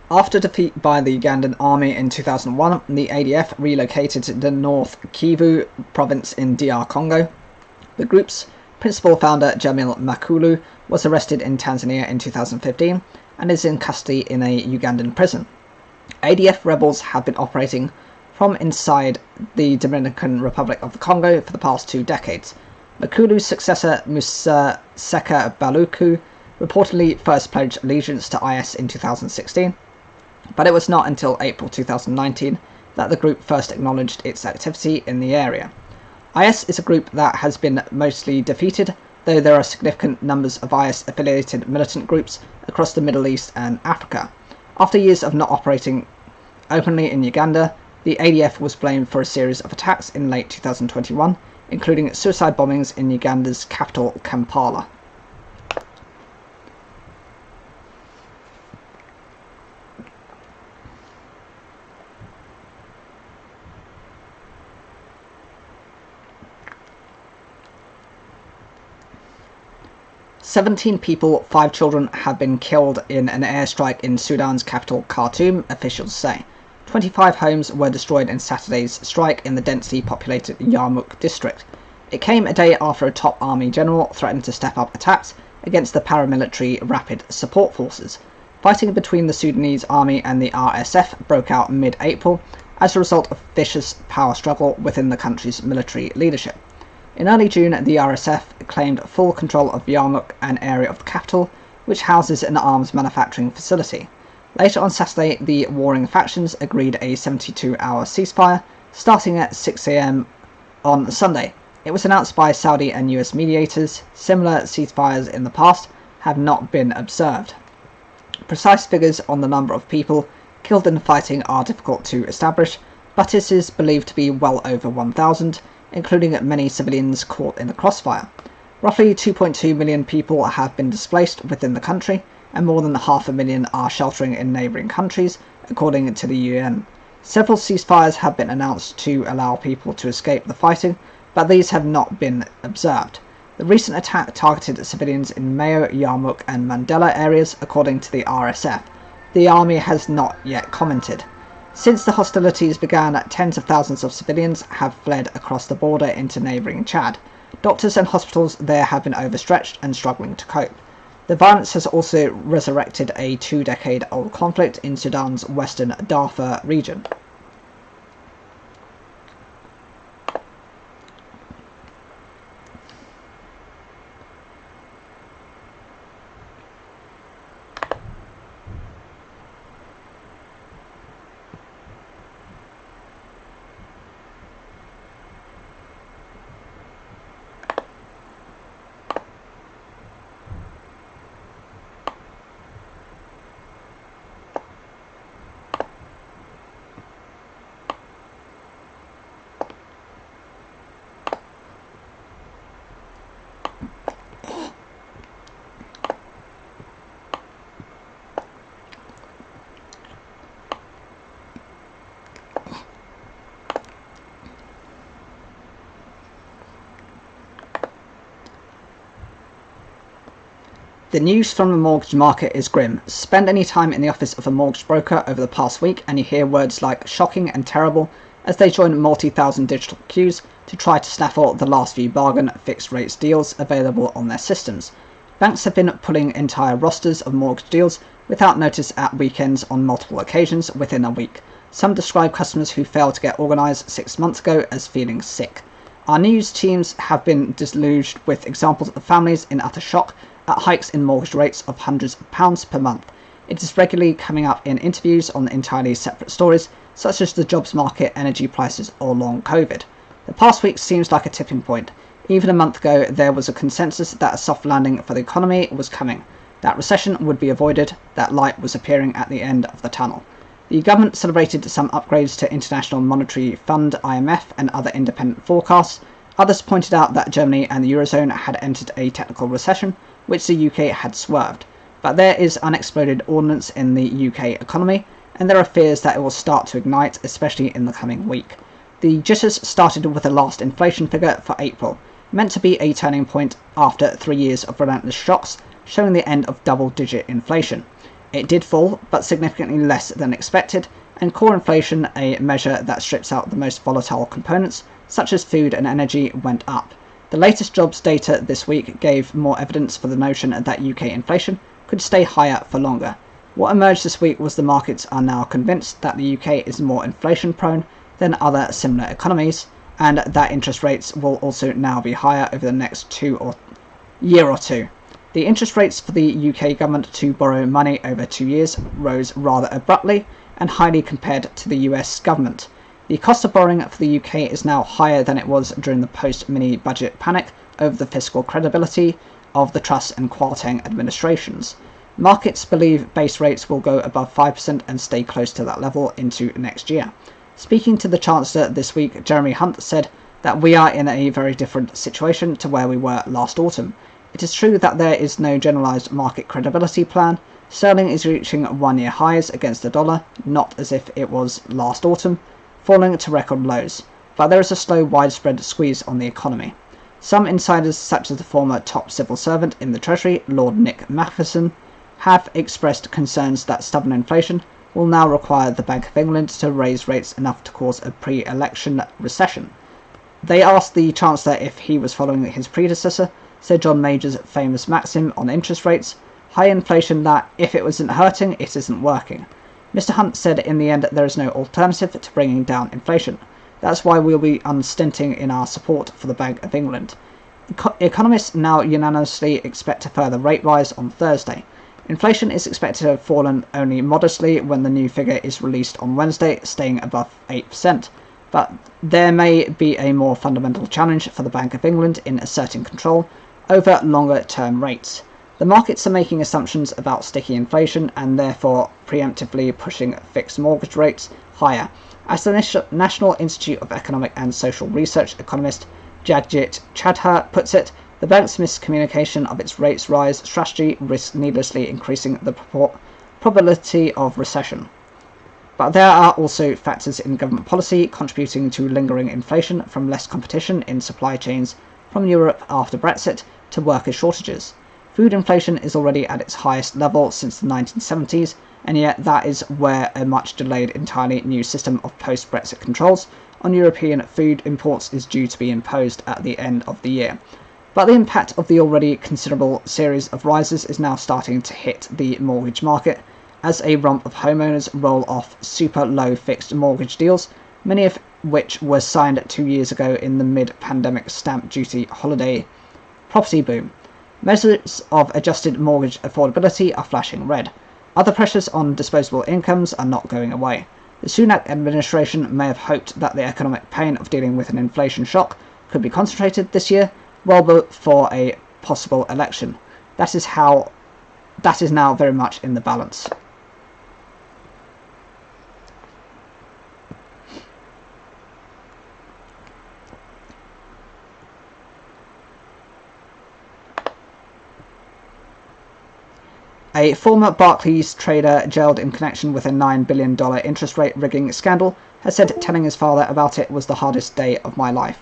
After defeat by the Ugandan army in 2001, the ADF relocated to the North Kivu province in DR Congo. The group's principal founder, Jamil Makulu, was arrested in Tanzania in 2015 and is in custody in a Ugandan prison. ADF rebels have been operating from inside the Dominican Republic of the Congo for the past 2 decades. Makulu's successor, Musa Seka Baluku, reportedly first pledged allegiance to IS in 2016, but it was not until April 2019 that the group first acknowledged its activity in the area. IS is a group that has been mostly defeated, though there are significant numbers of IS-affiliated militant groups across the Middle East and Africa. After years of not operating openly in Uganda, the ADF was blamed for a series of attacks in late 2021, including suicide bombings in Uganda's capital, Kampala. "17 people, 5 children, have been killed in an airstrike in Sudan's capital, Khartoum," officials say. 25 homes were destroyed in Saturday's strike in the densely populated Yarmouk district. It came a day after a top army general threatened to step up attacks against the paramilitary Rapid Support Forces. Fighting between the Sudanese army and the RSF broke out mid-April as a result of vicious power struggle within the country's military leadership. In early June, the RSF claimed full control of Yarmouk, an area of the capital, which houses an arms manufacturing facility. Later on Saturday, the warring factions agreed a 72-hour ceasefire, starting at 6 a.m. on Sunday. It was announced by Saudi and US mediators. Similar ceasefires in the past have not been observed. Precise figures on the number of people killed in the fighting are difficult to establish, but it is believed to be well over 1,000, including many civilians caught in the crossfire. Roughly 2.2 million people have been displaced within the country, and more than 500,000 are sheltering in neighbouring countries, according to the UN. Several ceasefires have been announced to allow people to escape the fighting, but these have not been observed. The recent attack targeted civilians in Mayo, Yarmouk and Mandela areas, according to the RSF. The army has not yet commented. Since the hostilities began, tens of thousands of civilians have fled across the border into neighbouring Chad. Doctors and hospitals there have been overstretched and struggling to cope. The violence has also resurrected a 2-decade-old conflict in Sudan's western Darfur region. The news from the mortgage market is grim. Spend any time in the office of a mortgage broker over the past week and you hear words like shocking and terrible as they join multi-thousand digital queues to try to snaffle the last few bargain fixed rates deals available on their systems. Banks have been pulling entire rosters of mortgage deals without notice at weekends on multiple occasions within a week. Some describe customers who failed to get organised 6 months ago as feeling sick. Our news teams have been deluged with examples of families in utter shock at hikes in mortgage rates of hundreds of pounds per month. It is regularly coming up in interviews on entirely separate stories, such as the jobs market, energy prices, or long COVID. The past week seems like a tipping point. Even a month ago, there was a consensus that a soft landing for the economy was coming, that recession would be avoided, that light was appearing at the end of the tunnel. The government celebrated some upgrades to International Monetary Fund (IMF) and other independent forecasts. Others pointed out that Germany and the Eurozone had entered a technical recession, which the UK had swerved. But there is unexploded ordnance in the UK economy, and there are fears that it will start to ignite, especially in the coming week. The jitters started with the last inflation figure for April, meant to be a turning point after 3 years of relentless shocks, showing the end of double-digit inflation. It did fall, but significantly less than expected, and core inflation, a measure that strips out the most volatile components, such as food and energy, went up. The latest jobs data this week gave more evidence for the notion that UK inflation could stay higher for longer. What emerged this week was the markets are now convinced that the UK is more inflation-prone than other similar economies, and that interest rates will also now be higher over the next year or two. The interest rates for the UK government to borrow money over 2 years rose rather abruptly and highly compared to the US government. The cost of borrowing for the UK is now higher than it was during the post-mini budget panic over the fiscal credibility of the Truss and Kwarteng administrations. Markets believe base rates will go above 5% and stay close to that level into next year. Speaking to the Chancellor this week, Jeremy Hunt said that we are in a very different situation to where we were last autumn. It is true that there is no generalised market credibility plan. Sterling is reaching 1-year highs against the dollar, not as if it was last autumn, falling to record lows, but there is a slow, widespread squeeze on the economy. Some insiders, such as the former top civil servant in the Treasury, Lord Nick Matheson, have expressed concerns that stubborn inflation will now require the Bank of England to raise rates enough to cause a pre-election recession. They asked the Chancellor if he was following his predecessor, Sir John Major's famous maxim on interest rates, high inflation that, if it isn't hurting, it isn't working. Mr. Hunt said in the end there is no alternative to bringing down inflation. That's why we'll be unstinting in our support for the Bank of England. Economists now unanimously expect a further rate rise on Thursday. Inflation is expected to have fallen only modestly when the new figure is released on Wednesday, staying above 8%. But there may be a more fundamental challenge for the Bank of England in asserting control over longer-term rates. The markets are making assumptions about sticky inflation and therefore preemptively pushing fixed mortgage rates higher. As the National Institute of Economic and Social Research economist Jagjit Chadha puts it, the bank's miscommunication of its rates rise strategy risks needlessly increasing the probability of recession. But there are also factors in government policy contributing to lingering inflation, from less competition in supply chains from Europe after Brexit to worker shortages. Food inflation is already at its highest level since the 1970s, and yet that is where a much delayed entirely new system of post-Brexit controls on European food imports is due to be imposed at the end of the year. But the impact of the already considerable series of rises is now starting to hit the mortgage market, as a rump of homeowners roll off super low fixed mortgage deals, many of which were signed 2 years ago in the mid-pandemic stamp duty holiday property boom. Measures of adjusted mortgage affordability are flashing red. Other pressures on disposable incomes are not going away. The Sunak administration may have hoped that the economic pain of dealing with an inflation shock could be concentrated this year, well before a possible election. That is now very much in the balance. A former Barclays trader jailed in connection with a $9 billion interest rate rigging scandal has said telling his father about it was the hardest day of my life.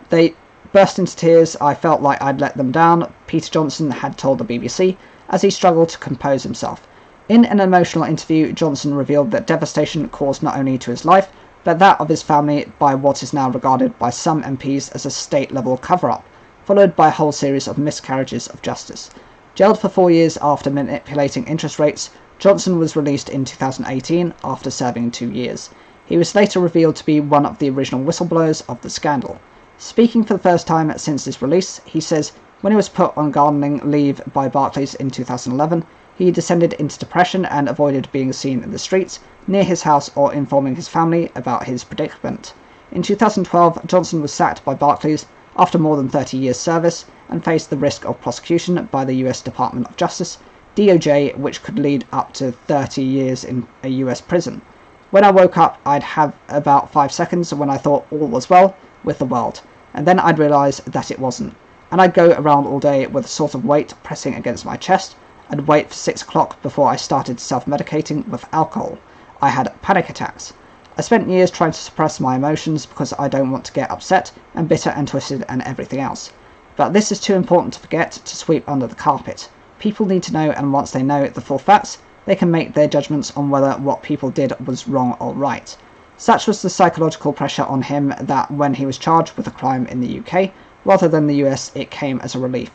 They burst into tears. I felt like I'd let them down, Peter Johnson had told the BBC, as he struggled to compose himself. In an emotional interview, Johnson revealed that devastation caused not only to his life, but that of his family by what is now regarded by some MPs as a state-level cover-up, followed by a whole series of miscarriages of justice. Jailed for 4 years after manipulating interest rates, Johnson was released in 2018 after serving 2 years. He was later revealed to be one of the original whistleblowers of the scandal. Speaking for the first time since his release, he says when he was put on gardening leave by Barclays in 2011, he descended into depression and avoided being seen in the streets, near his house, or informing his family about his predicament. In 2012, Johnson was sacked by Barclays after more than 30 years' service and faced the risk of prosecution by the US Department of Justice, DOJ, which could lead up to 30 years in a US prison. When I woke up, I'd have about 5 seconds when I thought all was well with the world, and then I'd realise that it wasn't. And I'd go around all day with a sort of weight pressing against my chest. I'd wait for 6 o'clock before I started self-medicating with alcohol. I had panic attacks. I spent years trying to suppress my emotions because I don't want to get upset and bitter and twisted and everything else. But this is too important to forget to sweep under the carpet. People need to know, and once they know the full facts, they can make their judgments on whether what people did was wrong or right. Such was the psychological pressure on him that when he was charged with a crime in the UK, rather than the US, it came as a relief.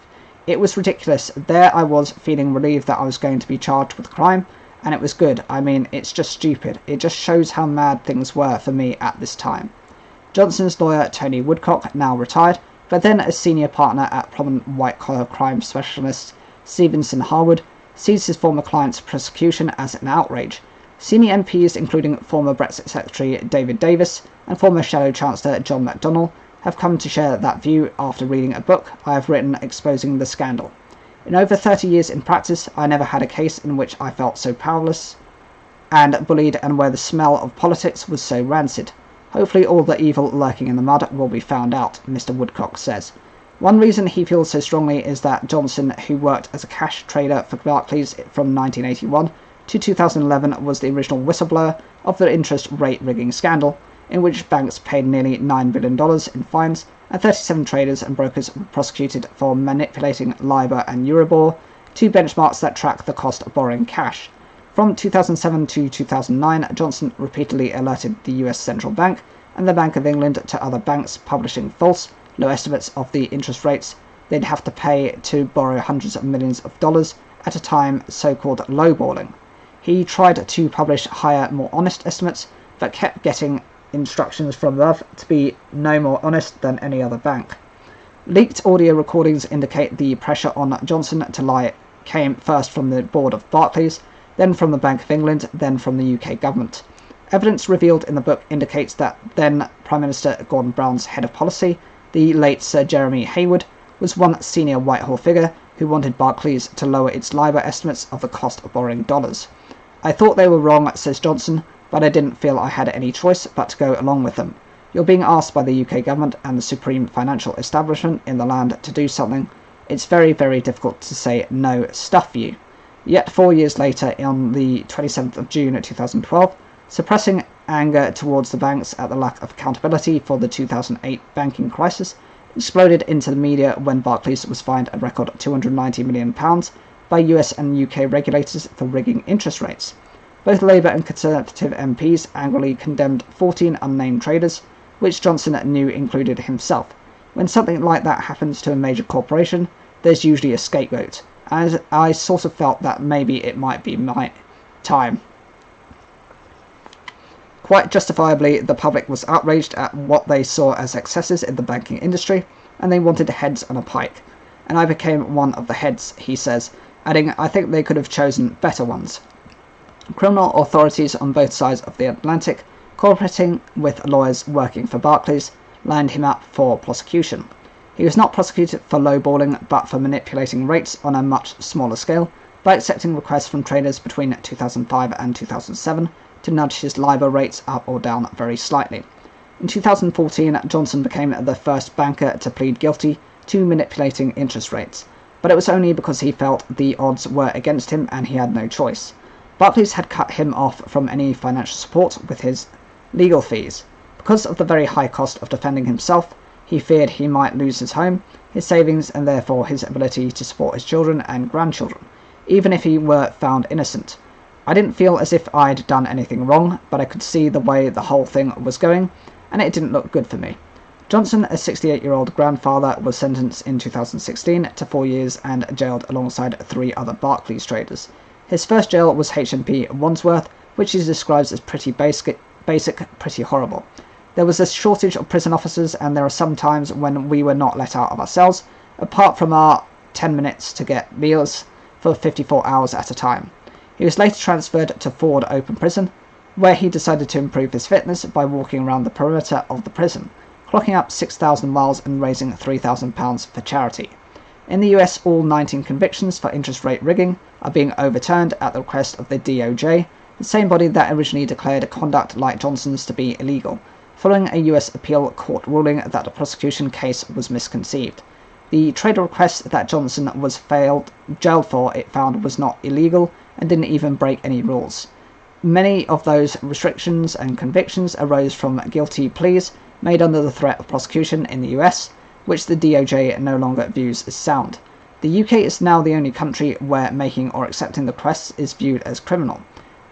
It was ridiculous. There I was, feeling relieved that I was going to be charged with a crime, and it was good. I mean, it's just stupid. It just shows how mad things were for me at this time. Johnson's lawyer, Tony Woodcock, now retired, but then a senior partner at prominent white-collar crime specialist Stevenson Harwood, sees his former client's prosecution as an outrage. Senior MPs, including former Brexit Secretary David Davis and former Shadow Chancellor John McDonnell, have come to share that view after reading a book I have written exposing the scandal. In over 30 years in practice, I never had a case in which I felt so powerless and bullied and where the smell of politics was so rancid. Hopefully all the evil lurking in the mud will be found out, Mr. Woodcock says. One reason he feels so strongly is that Johnson, who worked as a cash trader for Barclays from 1981 to 2011, was the original whistleblower of the interest rate rigging scandal, in which banks paid nearly $9 billion in fines, and 37 traders and brokers were prosecuted for manipulating LIBOR and Euribor, two benchmarks that track the cost of borrowing cash. From 2007 to 2009, Johnson repeatedly alerted the US Central Bank and the Bank of England to other banks publishing false, low estimates of the interest rates they'd have to pay to borrow hundreds of millions of dollars at a time, so-called lowballing. He tried to publish higher, more honest estimates, but kept getting instructions from above to be no more honest than any other bank. Leaked audio recordings indicate the pressure on Johnson to lie came first from the board of Barclays, then from the Bank of England, then from the UK government. Evidence revealed in the book indicates that then Prime Minister Gordon Brown's head of policy, the late Sir Jeremy Hayward, was one senior Whitehall figure who wanted Barclays to lower its LIBOR estimates of the cost of borrowing dollars. I thought they were wrong, says Johnson, but I didn't feel I had any choice but to go along with them. You're being asked by the UK government and the supreme financial establishment in the land to do something. It's very, very difficult to say no, stuff you. Yet 4 years later, on the 27th of June 2012, suppressing anger towards the banks at the lack of accountability for the 2008 banking crisis exploded into the media when Barclays was fined a record £290 million by US and UK regulators for rigging interest rates. Both Labour and Conservative MPs angrily condemned 14 unnamed traders, which Johnson knew included himself. When something like that happens to a major corporation, there's usually a scapegoat, and I sort of felt that maybe it might be my time. Quite justifiably, the public was outraged at what they saw as excesses in the banking industry, and they wanted heads on a pike. And I became one of the heads, he says, adding, I think they could have chosen better ones. Criminal authorities on both sides of the Atlantic, cooperating with lawyers working for Barclays, lined him up for prosecution. He was not prosecuted for lowballing, but for manipulating rates on a much smaller scale by accepting requests from traders between 2005 and 2007 to nudge his LIBOR rates up or down very slightly. In 2014, Johnson became the first banker to plead guilty to manipulating interest rates, but it was only because he felt the odds were against him and he had no choice. Barclays had cut him off from any financial support with his legal fees. Because of the very high cost of defending himself, he feared he might lose his home, his savings, and therefore his ability to support his children and grandchildren. even if he were found innocent. I didn't feel as if I'd done anything wrong, but I could see the way the whole thing was going, and it didn't look good for me. Johnson, a 68-year-old grandfather, was sentenced in 2016 to 4 years and jailed alongside 3 other Barclays traders. His first jail was HMP Wandsworth, which he describes as pretty basic, pretty horrible. There was a shortage of prison officers, and there are some times when we were not let out of our cells, apart from our 10 minutes to get meals, for 54 hours at a time. He was later transferred to Ford Open Prison, where he decided to improve his fitness by walking around the perimeter of the prison, clocking up 6,000 miles and raising £3,000 for charity. In the US, all 19 convictions for interest rate rigging are being overturned at the request of the DOJ, the same body that originally declared conduct like Johnson's to be illegal, following a US appeal court ruling that the prosecution case was misconceived. The trader request that Johnson was jailed for it found was not illegal and didn't even break any rules. Many of those restrictions and convictions arose from guilty pleas made under the threat of prosecution in the US, which the DOJ no longer views as sound. The UK is now the only country where making or accepting the requests is viewed as criminal.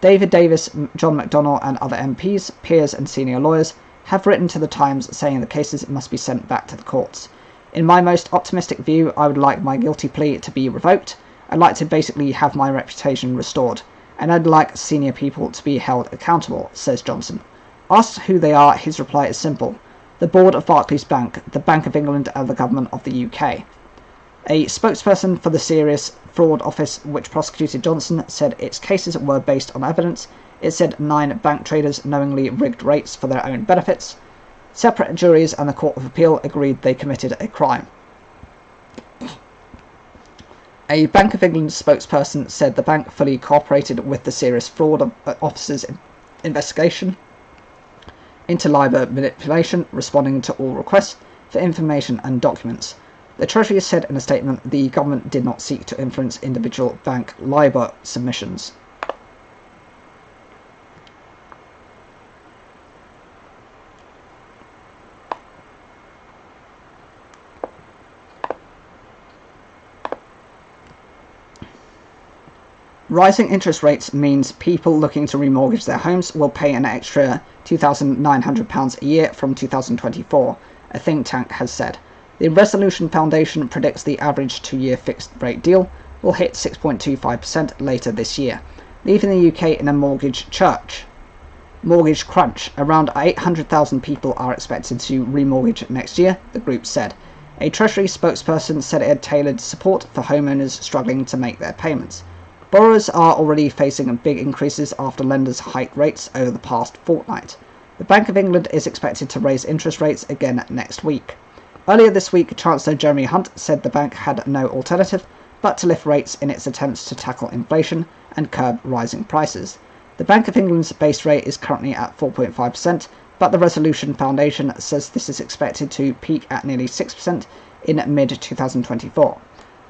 David Davis, John McDonnell and other MPs, peers and senior lawyers have written to the Times saying the cases must be sent back to the courts. In my most optimistic view, I would like my guilty plea to be revoked. I'd like to basically have my reputation restored, and I'd like senior people to be held accountable, says Johnson. Asked who they are, his reply is simple: the board of Barclays Bank, the Bank of England and the government of the UK. A spokesperson for the Serious Fraud Office, which prosecuted Johnson, said its cases were based on evidence. It said 9 bank traders knowingly rigged rates for their own benefits. Separate juries and the Court of Appeal agreed they committed a crime. A Bank of England spokesperson said the bank fully cooperated with the Serious Fraud Office's investigation into LIBOR manipulation, responding to all requests for information and documents. The Treasury said in a statement the government did not seek to influence individual bank LIBOR submissions. Rising interest rates means people looking to remortgage their homes will pay an extra £2,900 a year from 2024, a think tank has said. The Resolution Foundation predicts the average 2-year fixed-rate deal will hit 6.25% later this year, leaving the UK in a mortgage crunch. Around 800,000 people are expected to remortgage next year, the group said. A Treasury spokesperson said it had tailored support for homeowners struggling to make their payments. Borrowers are already facing big increases after lenders hiked rates over the past fortnight. The Bank of England is expected to raise interest rates again next week. Earlier this week, Chancellor Jeremy Hunt said the bank had no alternative but to lift rates in its attempts to tackle inflation and curb rising prices. The Bank of England's base rate is currently at 4.5%, but the Resolution Foundation says this is expected to peak at nearly 6% in mid-2024.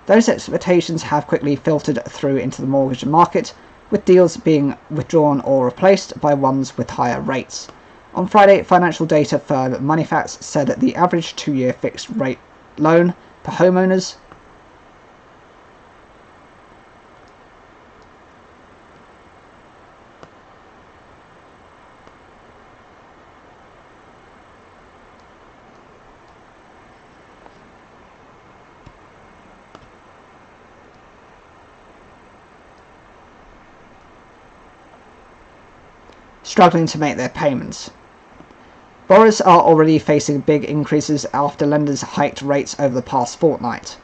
Those expectations have quickly filtered through into the mortgage market, with deals being withdrawn or replaced by ones with higher rates. On Friday, financial data firm Moneyfacts said that the average 2-year fixed-rate loan for homeowners struggling to make their payments. Borrowers are already facing big increases after lenders hiked rates over the past fortnight.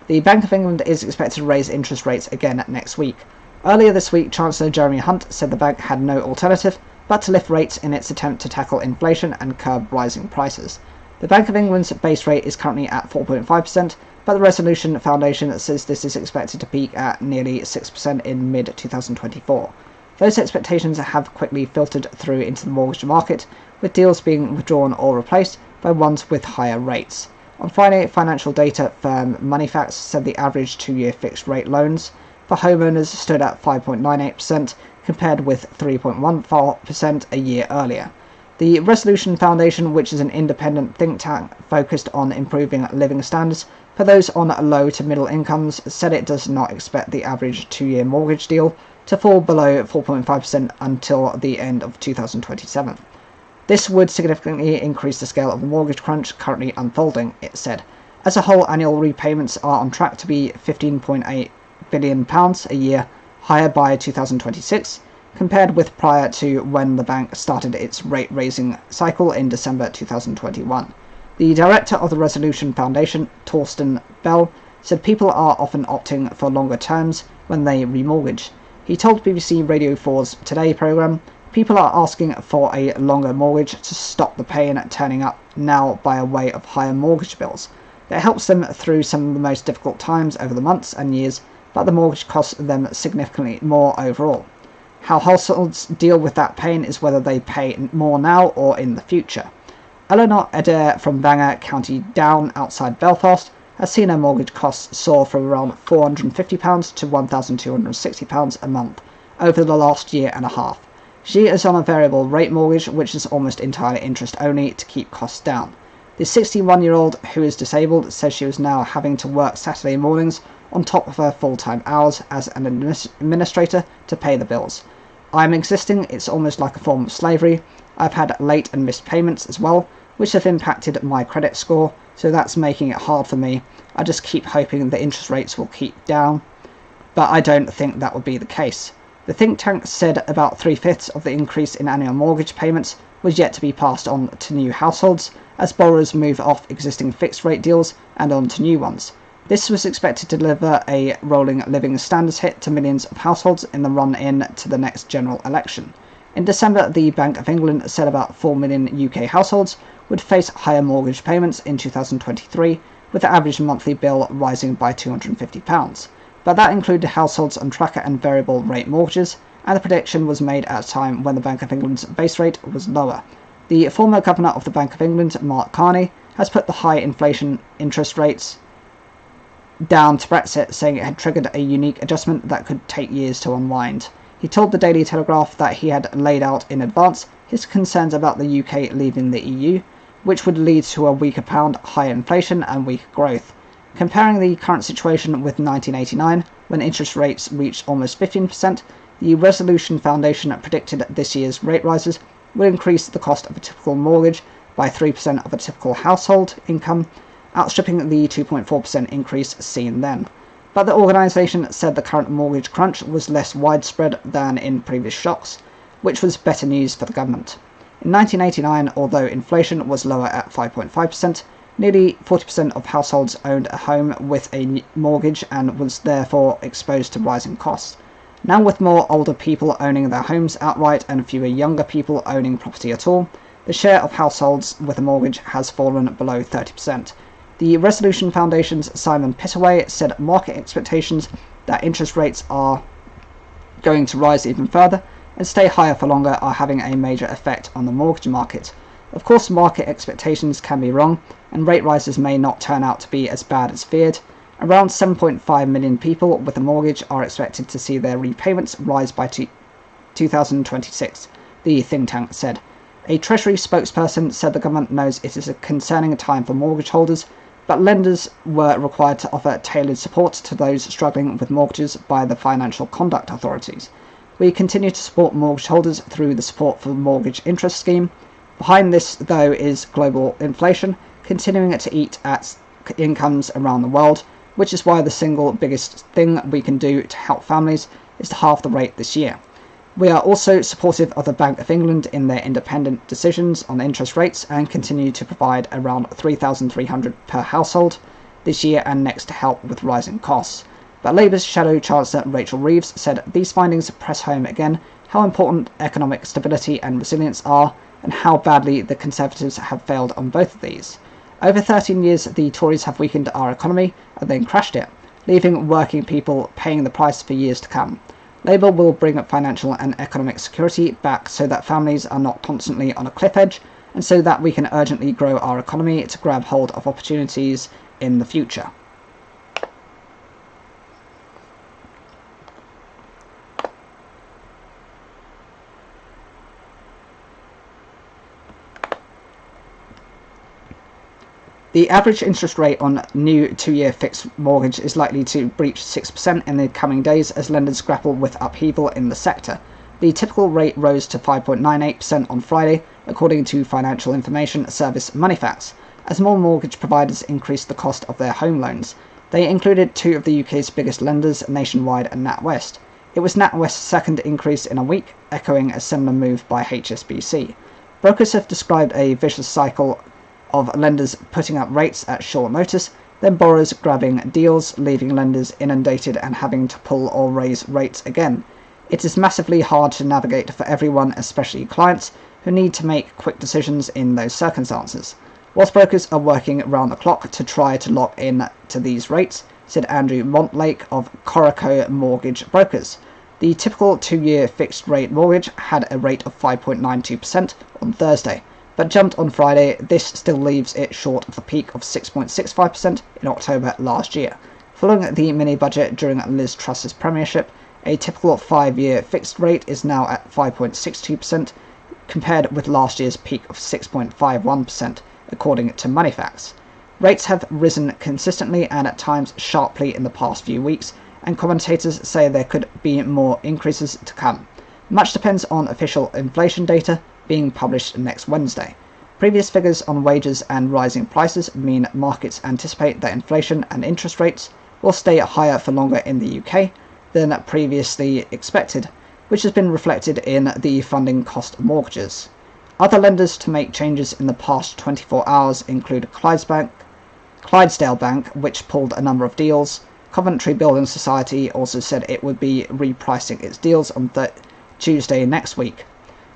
The Bank of England is expected to raise interest rates again next week. Earlier this week, Chancellor Jeremy Hunt said the bank had no alternative but to lift rates in its attempt to tackle inflation and curb rising prices. The Bank of England's base rate is currently at 4.5%, but the Resolution Foundation says this is expected to peak at nearly 6% in mid-2024. Those expectations have quickly filtered through into the mortgage market, with deals being withdrawn or replaced by ones with higher rates. On Friday, financial data firm Moneyfacts said the average 2-year fixed-rate loans for homeowners stood at 5.98%, compared with 3.14% a year earlier. The Resolution Foundation, which is an independent think tank focused on improving living standards for those on low to middle incomes, said it does not expect the average 2-year mortgage deal to fall below 4.5% until the end of 2027. This would significantly increase the scale of the mortgage crunch currently unfolding, it said. As a whole, annual repayments are on track to be £15.8 billion a year, higher by 2026, compared with prior to when the bank started its rate-raising cycle in December 2021. The director of the Resolution Foundation, Torsten Bell, said people are often opting for longer terms when they remortgage. He told BBC Radio 4's Today programme, people are asking for a longer mortgage to stop the pain turning up now by way of higher mortgage bills. It helps them through some of the most difficult times over the months and years, but the mortgage costs them significantly more overall. How households deal with that pain is whether they pay more now or in the future. Eleanor Adair from Bangor, County Down, outside Belfast, has seen her mortgage costs soar from around £450 to £1,260 a month over the last year and a half. She is on a variable rate mortgage, which is almost entirely interest only, to keep costs down. The 61-year-old, who is disabled, says she was now having to work Saturday mornings on top of her full-time hours as an administrator to pay the bills. I'm existing, it's almost like a form of slavery. I've had late and missed payments as well, which have impacted my credit score, so that's making it hard for me. I just keep hoping the interest rates will keep down, but I don't think that will be the case. The think tank said about 3/5 of the increase in annual mortgage payments was yet to be passed on to new households, as borrowers move off existing fixed-rate deals and on to new ones. This was expected to deliver a rolling living standards hit to millions of households in the run-in to the next general election. In December, the Bank of England said about 4 million UK households would face higher mortgage payments in 2023, with the average monthly bill rising by £250. But that included households on tracker and variable rate mortgages, and the prediction was made at a time when the Bank of England's base rate was lower. The former Governor of the Bank of England, Mark Carney, has put the high inflation interest rates down to Brexit, saying it had triggered a unique adjustment that could take years to unwind. He told the Daily Telegraph that he had laid out in advance his concerns about the UK leaving the EU, which would lead to a weaker pound, higher inflation and weaker growth. Comparing the current situation with 1989, when interest rates reached almost 15%, the Resolution Foundation predicted this year's rate rises would increase the cost of a typical mortgage by 3% of a typical household income, outstripping the 2.4% increase seen then. But the organisation said the current mortgage crunch was less widespread than in previous shocks, which was better news for the government. In 1989, although inflation was lower at 5.5%, nearly 40% of households owned a home with a mortgage and was therefore exposed to rising costs. Now, with more older people owning their homes outright and fewer younger people owning property at all, the share of households with a mortgage has fallen below 30%. The Resolution Foundation's Simon Pittaway said market expectations that interest rates are going to rise even further and stay higher for longer are having a major effect on the mortgage market. Of course, market expectations can be wrong, and rate rises may not turn out to be as bad as feared. Around 7.5 million people with a mortgage are expected to see their repayments rise by 2026, the think tank said. A Treasury spokesperson said the government knows it is a concerning time for mortgage holders, but lenders were required to offer tailored support to those struggling with mortgages by the financial conduct authorities. We continue to support mortgage holders through the Support for Mortgage Interest scheme. Behind this, though, is global inflation continuing to eat at incomes around the world, which is why the single biggest thing we can do to help families is to halve the rate this year. We are also supportive of the Bank of England in their independent decisions on interest rates and continue to provide around $3,300 per household this year and next to help with rising costs. But Labour's Shadow Chancellor Rachel Reeves said these findings press home again how important economic stability and resilience are and how badly the Conservatives have failed on both of these. Over 13 years, the Tories have weakened our economy and then crashed it, leaving working people paying the price for years to come. Labour will bring financial and economic security back so that families are not constantly on a cliff edge, and so that we can urgently grow our economy to grab hold of opportunities in the future. The average interest rate on new 2-year fixed mortgage is likely to breach 6% in the coming days as lenders grapple with upheaval in the sector. The typical rate rose to 5.98% on Friday, according to financial information service Moneyfacts, as more mortgage providers increased the cost of their home loans. They included two of the UK's biggest lenders, Nationwide and NatWest. It was NatWest's second increase in a week, echoing a similar move by HSBC. Brokers have described a vicious cycle of lenders putting up rates at short notice, then borrowers grabbing deals, leaving lenders inundated and having to pull or raise rates again. It is massively hard to navigate for everyone, especially clients, who need to make quick decisions in those circumstances. Whilst brokers are working around the clock to try to lock in to these rates, said Andrew Montlake of Coraco Mortgage Brokers. The typical 2-year fixed rate mortgage had a rate of 5.92% on Thursday, but jumped on Friday. This still leaves it short of the peak of 6.65% in October last year. Following the mini-budget during Liz Truss's premiership, a typical 5-year fixed rate is now at 5.62%, compared with last year's peak of 6.51%, according to Moneyfacts. Rates have risen consistently and at times sharply in the past few weeks, and commentators say there could be more increases to come. Much depends on official inflation data being published next Wednesday. Previous figures on wages and rising prices mean markets anticipate that inflation and interest rates will stay higher for longer in the UK than previously expected, which has been reflected in the funding cost of mortgages. Other lenders to make changes in the past 24 hours include Clydesdale Bank, which pulled a number of deals. Coventry Building Society also said it would be repricing its deals on Tuesday next week.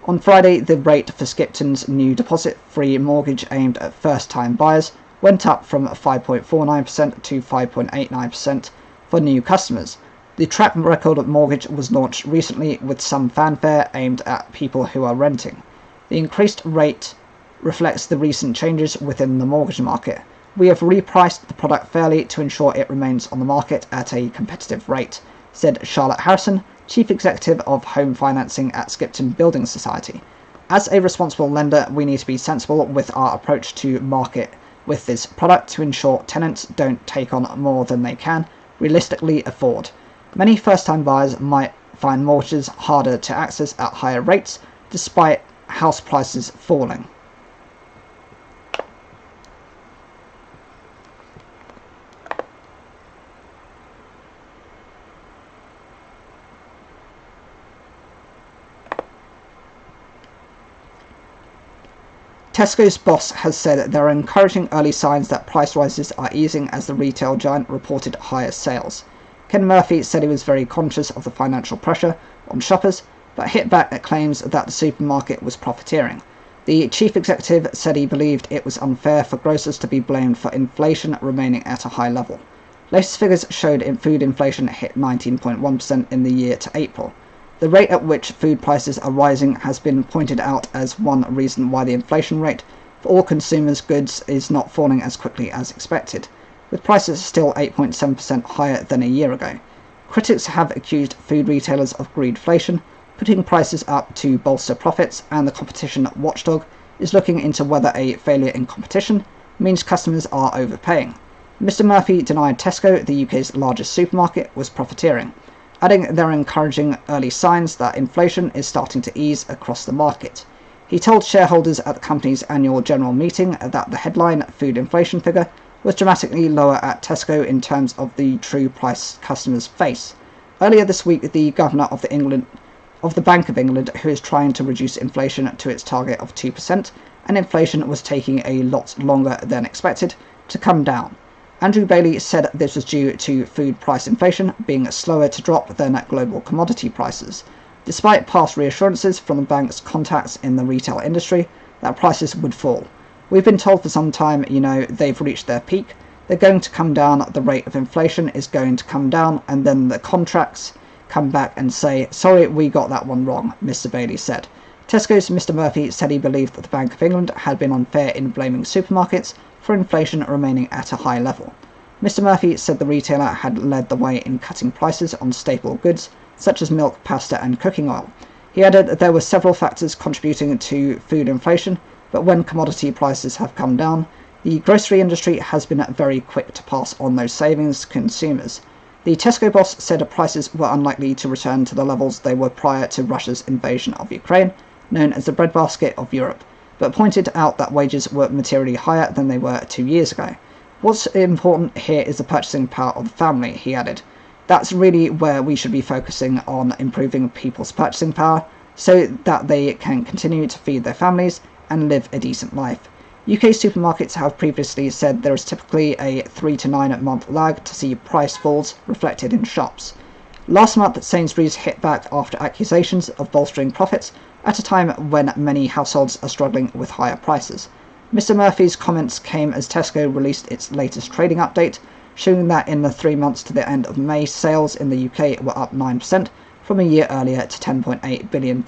On Friday, the rate for Skipton's new deposit-free mortgage aimed at first-time buyers went up from 5.49% to 5.89% for new customers. The track record mortgage was launched recently with some fanfare aimed at people who are renting. The increased rate reflects the recent changes within the mortgage market. We have repriced the product fairly to ensure it remains on the market at a competitive rate, said Charlotte Harrison, Chief Executive of Home Financing at Skipton Building Society. As a responsible lender, we need to be sensible with our approach to market with this product to ensure tenants don't take on more than they can realistically afford. Many first-time buyers might find mortgages harder to access at higher rates, despite house prices falling. Tesco's boss has said there are encouraging early signs that price rises are easing as the retail giant reported higher sales. Ken Murphy said he was very conscious of the financial pressure on shoppers, but hit back at claims that the supermarket was profiteering. The chief executive said he believed it was unfair for grocers to be blamed for inflation remaining at a high level. Latest figures showed food inflation hit 19.1% in the year to April. The rate at which food prices are rising has been pointed out as one reason why the inflation rate for all consumers' goods is not falling as quickly as expected, with prices still 8.7% higher than a year ago. Critics have accused food retailers of greedflation, putting prices up to bolster profits, and the competition watchdog is looking into whether a failure in competition means customers are overpaying. Mr. Murphy denied Tesco, the UK's largest supermarket, was profiteering, adding there are encouraging early signs that inflation is starting to ease across the market. He told shareholders at the company's annual general meeting that the headline food inflation figure was dramatically lower at Tesco in terms of the true price customers face. Earlier this week, the governor of the Bank of England, who is trying to reduce inflation to its target of 2%, and inflation was taking a lot longer than expected to come down. Andrew Bailey said this was due to food price inflation being slower to drop than at global commodity prices, despite past reassurances from the bank's contacts in the retail industry that prices would fall. We've been told for some time, they've reached their peak, they're going to come down, the rate of inflation is going to come down, and then the contracts come back and say, sorry, we got that one wrong, Mr. Bailey said. Tesco's Mr. Murphy said he believed that the Bank of England had been unfair in blaming supermarkets for inflation remaining at a high level. Mr. Murphy said the retailer had led the way in cutting prices on staple goods such as milk, pasta and cooking oil. He added that there were several factors contributing to food inflation, but when commodity prices have come down, The grocery industry has been very quick to pass on those savings to consumers. The Tesco boss said prices were unlikely to return to the levels they were prior to Russia's invasion of Ukraine, known as the breadbasket of Europe, but pointed out that wages were materially higher than they were 2 years ago. What's important here is the purchasing power of the family, he added. That's really where we should be focusing on improving people's purchasing power so that they can continue to feed their families and live a decent life. UK supermarkets have previously said there is typically a 3 to 9 month lag to see price falls reflected in shops. Last month, Sainsbury's hit back after accusations of bolstering profits at a time when many households are struggling with higher prices. Mr. Murphy's comments came as Tesco released its latest trading update, showing that in the 3 months to the end of May, sales in the UK were up 9% from a year earlier to £10.8 billion.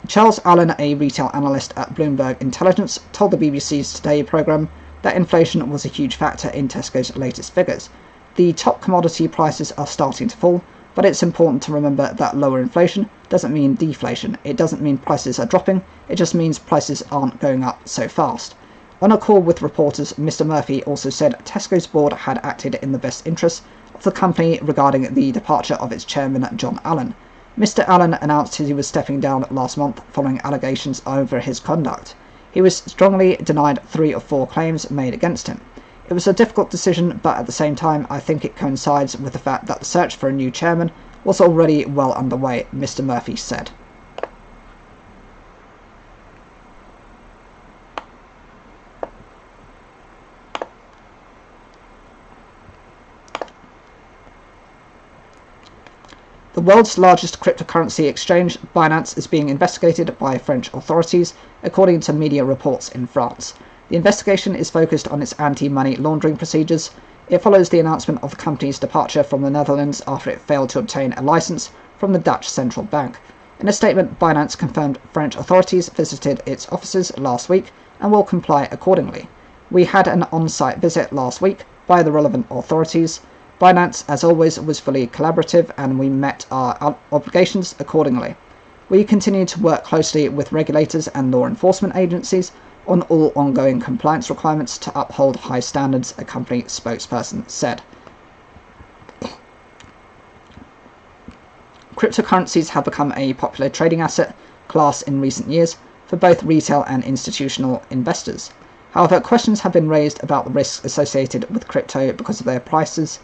Charles Allen, a retail analyst at Bloomberg Intelligence, told the BBC's Today programme that inflation was a huge factor in Tesco's latest figures. The top commodity prices are starting to fall, but it's important to remember that lower inflation doesn't mean deflation. It doesn't mean prices are dropping, it just means prices aren't going up so fast. On a call with reporters, Mr. Murphy also said Tesco's board had acted in the best interests of the company regarding the departure of its chairman, John Allen. Mr. Allen announced he was stepping down last month following allegations over his conduct. He was strongly denied 3 of 4 claims made against him. It was a difficult decision, but at the same time I think it coincides with the fact that the search for a new chairman was already well underway, Mr. Murphy said. The world's largest cryptocurrency exchange, Binance, is being investigated by French authorities, according to media reports in France. The investigation is focused on its anti-money laundering procedures. It follows the announcement of the company's departure from the Netherlands after it failed to obtain a license from the Dutch central bank. In a statement, Binance confirmed French authorities visited its offices last week and will comply accordingly. We had an on-site visit last week by the relevant authorities. Binance, as always, was fully collaborative and we met our obligations accordingly. We continue to work closely with regulators and law enforcement agencies on all ongoing compliance requirements to uphold high standards, a company spokesperson said. Cryptocurrencies have become a popular trading asset class in recent years for both retail and institutional investors. However, questions have been raised about the risks associated with crypto because of their prices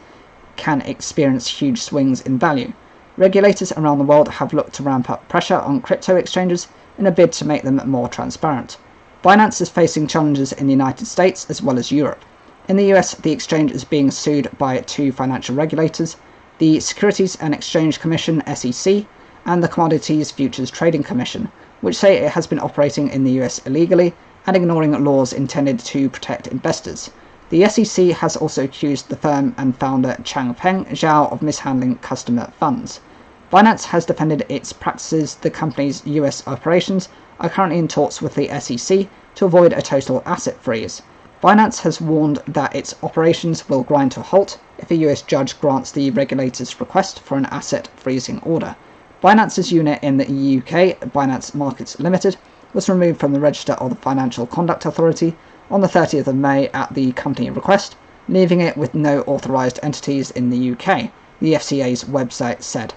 can experience huge swings in value. Regulators around the world have looked to ramp up pressure on crypto exchanges in a bid to make them more transparent. Binance is facing challenges in the United States as well as Europe. In the US, the exchange is being sued by 2 financial regulators, the Securities and Exchange Commission (SEC) and the Commodities Futures Trading Commission, which say it has been operating in the US illegally and ignoring laws intended to protect investors. The SEC has also accused the firm and founder Changpeng Zhao of mishandling customer funds. Binance has defended its practices. The company's US operations are currently in talks with the SEC to avoid a total asset freeze. Binance has warned that its operations will grind to a halt if a US judge grants the regulator's request for an asset freezing order. Binance's unit in the UK, Binance Markets Limited, was removed from the register of the Financial Conduct Authority on the 30th of May at the company request, leaving it with no authorised entities in the UK, the FCA's website said.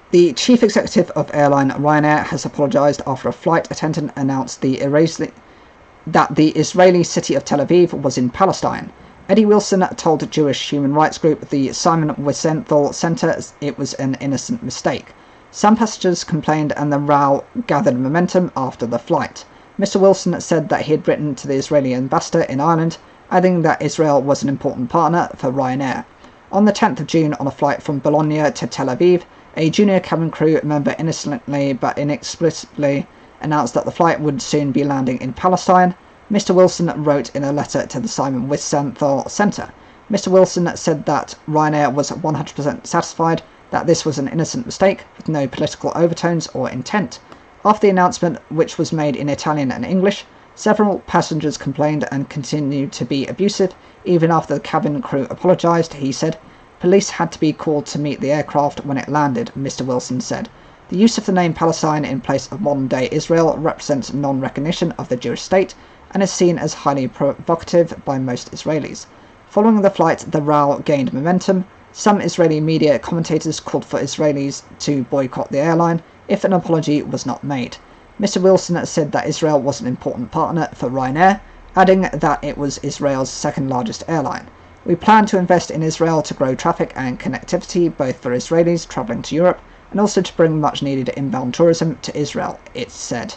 The chief executive of airline Ryanair has apologised after a flight attendant announced that the Israeli city of Tel Aviv was in Palestine. Eddie Wilson told Jewish human rights group the Simon Wiesenthal Centre it was an innocent mistake. Some passengers complained and the row gathered momentum after the flight. Mr. Wilson said that he had written to the Israeli ambassador in Ireland, adding that Israel was an important partner for Ryanair. On the 10th of June, on a flight from Bologna to Tel Aviv, a junior cabin crew member innocently but inexplicably announced that the flight would soon be landing in Palestine. Mr. Wilson wrote in a letter to the Simon Wiesenthal Centre. Mr. Wilson said that Ryanair was 100% satisfied that this was an innocent mistake with no political overtones or intent. After the announcement, which was made in Italian and English, several passengers complained and continued to be abusive, Even after the cabin crew apologised, he said, "Police had to be called to meet the aircraft when it landed," Mr. Wilson said. The use of the name Palestine in place of modern-day Israel represents non-recognition of the Jewish state and is seen as highly provocative by most Israelis. Following the flight, the row gained momentum. Some Israeli media commentators called for Israelis to boycott the airline if an apology was not made. Mr. Wilson said that Israel was an important partner for Ryanair, adding that it was Israel's second largest airline. "We plan to invest in Israel to grow traffic and connectivity both for Israelis travelling to Europe and also to bring much-needed inbound tourism to Israel," it said.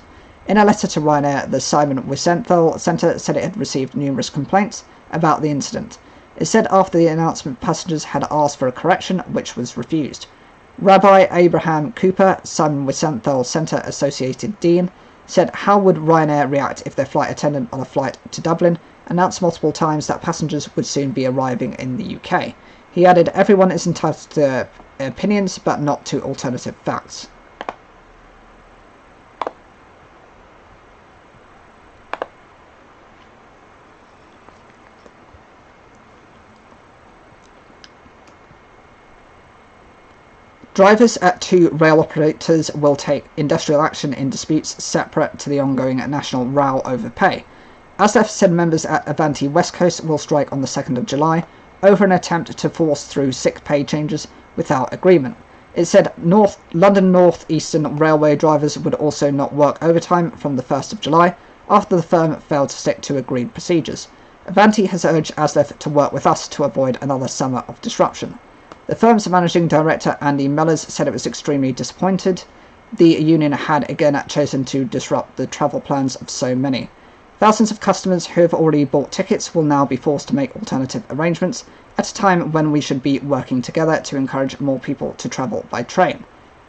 In a letter to Ryanair, the Simon Wiesenthal Centre said it had received numerous complaints about the incident. It said after the announcement passengers had asked for a correction, which was refused. Rabbi Abraham Cooper, Simon Wiesenthal Centre Associated Dean, said how would Ryanair react if their flight attendant on a flight to Dublin announced multiple times that passengers would soon be arriving in the UK. He added, "Everyone is entitled to their opinions, but not to alternative facts." Drivers at two rail operators will take industrial action in disputes separate to the ongoing national row over pay. ASDEF said members at Avanti West Coast will strike on the 2nd of July over an attempt to force through sick pay changes without agreement. It said London North Eastern Railway drivers would also not work overtime from the 1st of July after the firm failed to stick to agreed procedures. Avanti has urged ASDEF to work with us to avoid another summer of disruption. The firm's managing director Andy Mellors said it was extremely disappointed the union had again chosen to disrupt the travel plans of so many. Thousands of customers who have already bought tickets will now be forced to make alternative arrangements at a time when we should be working together to encourage more people to travel by train.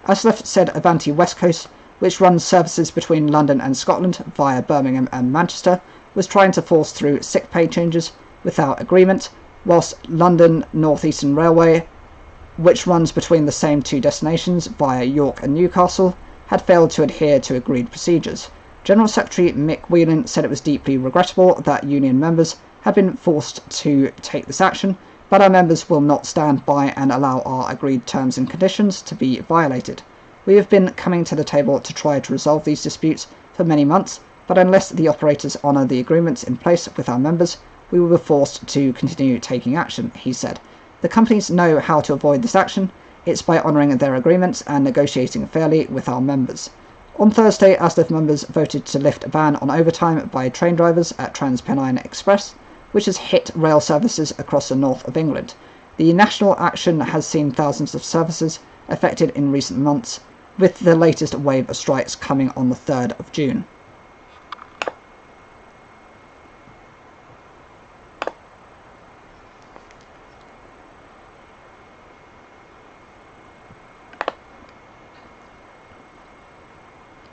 ASDEF said Avanti West Coast, which runs services between London and Scotland via Birmingham and Manchester, was trying to force through sick pay changes without agreement, whilst London North Eastern Railway, which runs between the same two destinations via York and Newcastle, had failed to adhere to agreed procedures. General Secretary Mick Whelan said it was deeply regrettable that union members had been forced to take this action, but our members will not stand by and allow our agreed terms and conditions to be violated. We have been coming to the table to try to resolve these disputes for many months, but unless the operators honour the agreements in place with our members, we will be forced to continue taking action, he said. The companies know how to avoid this action. It's by honouring their agreements and negotiating fairly with our members. On Thursday, ASDEF members voted to lift a ban on overtime by train drivers at TransPennine Express, which has hit rail services across the north of England. The national action has seen thousands of services affected in recent months, with the latest wave of strikes coming on the 3rd of June.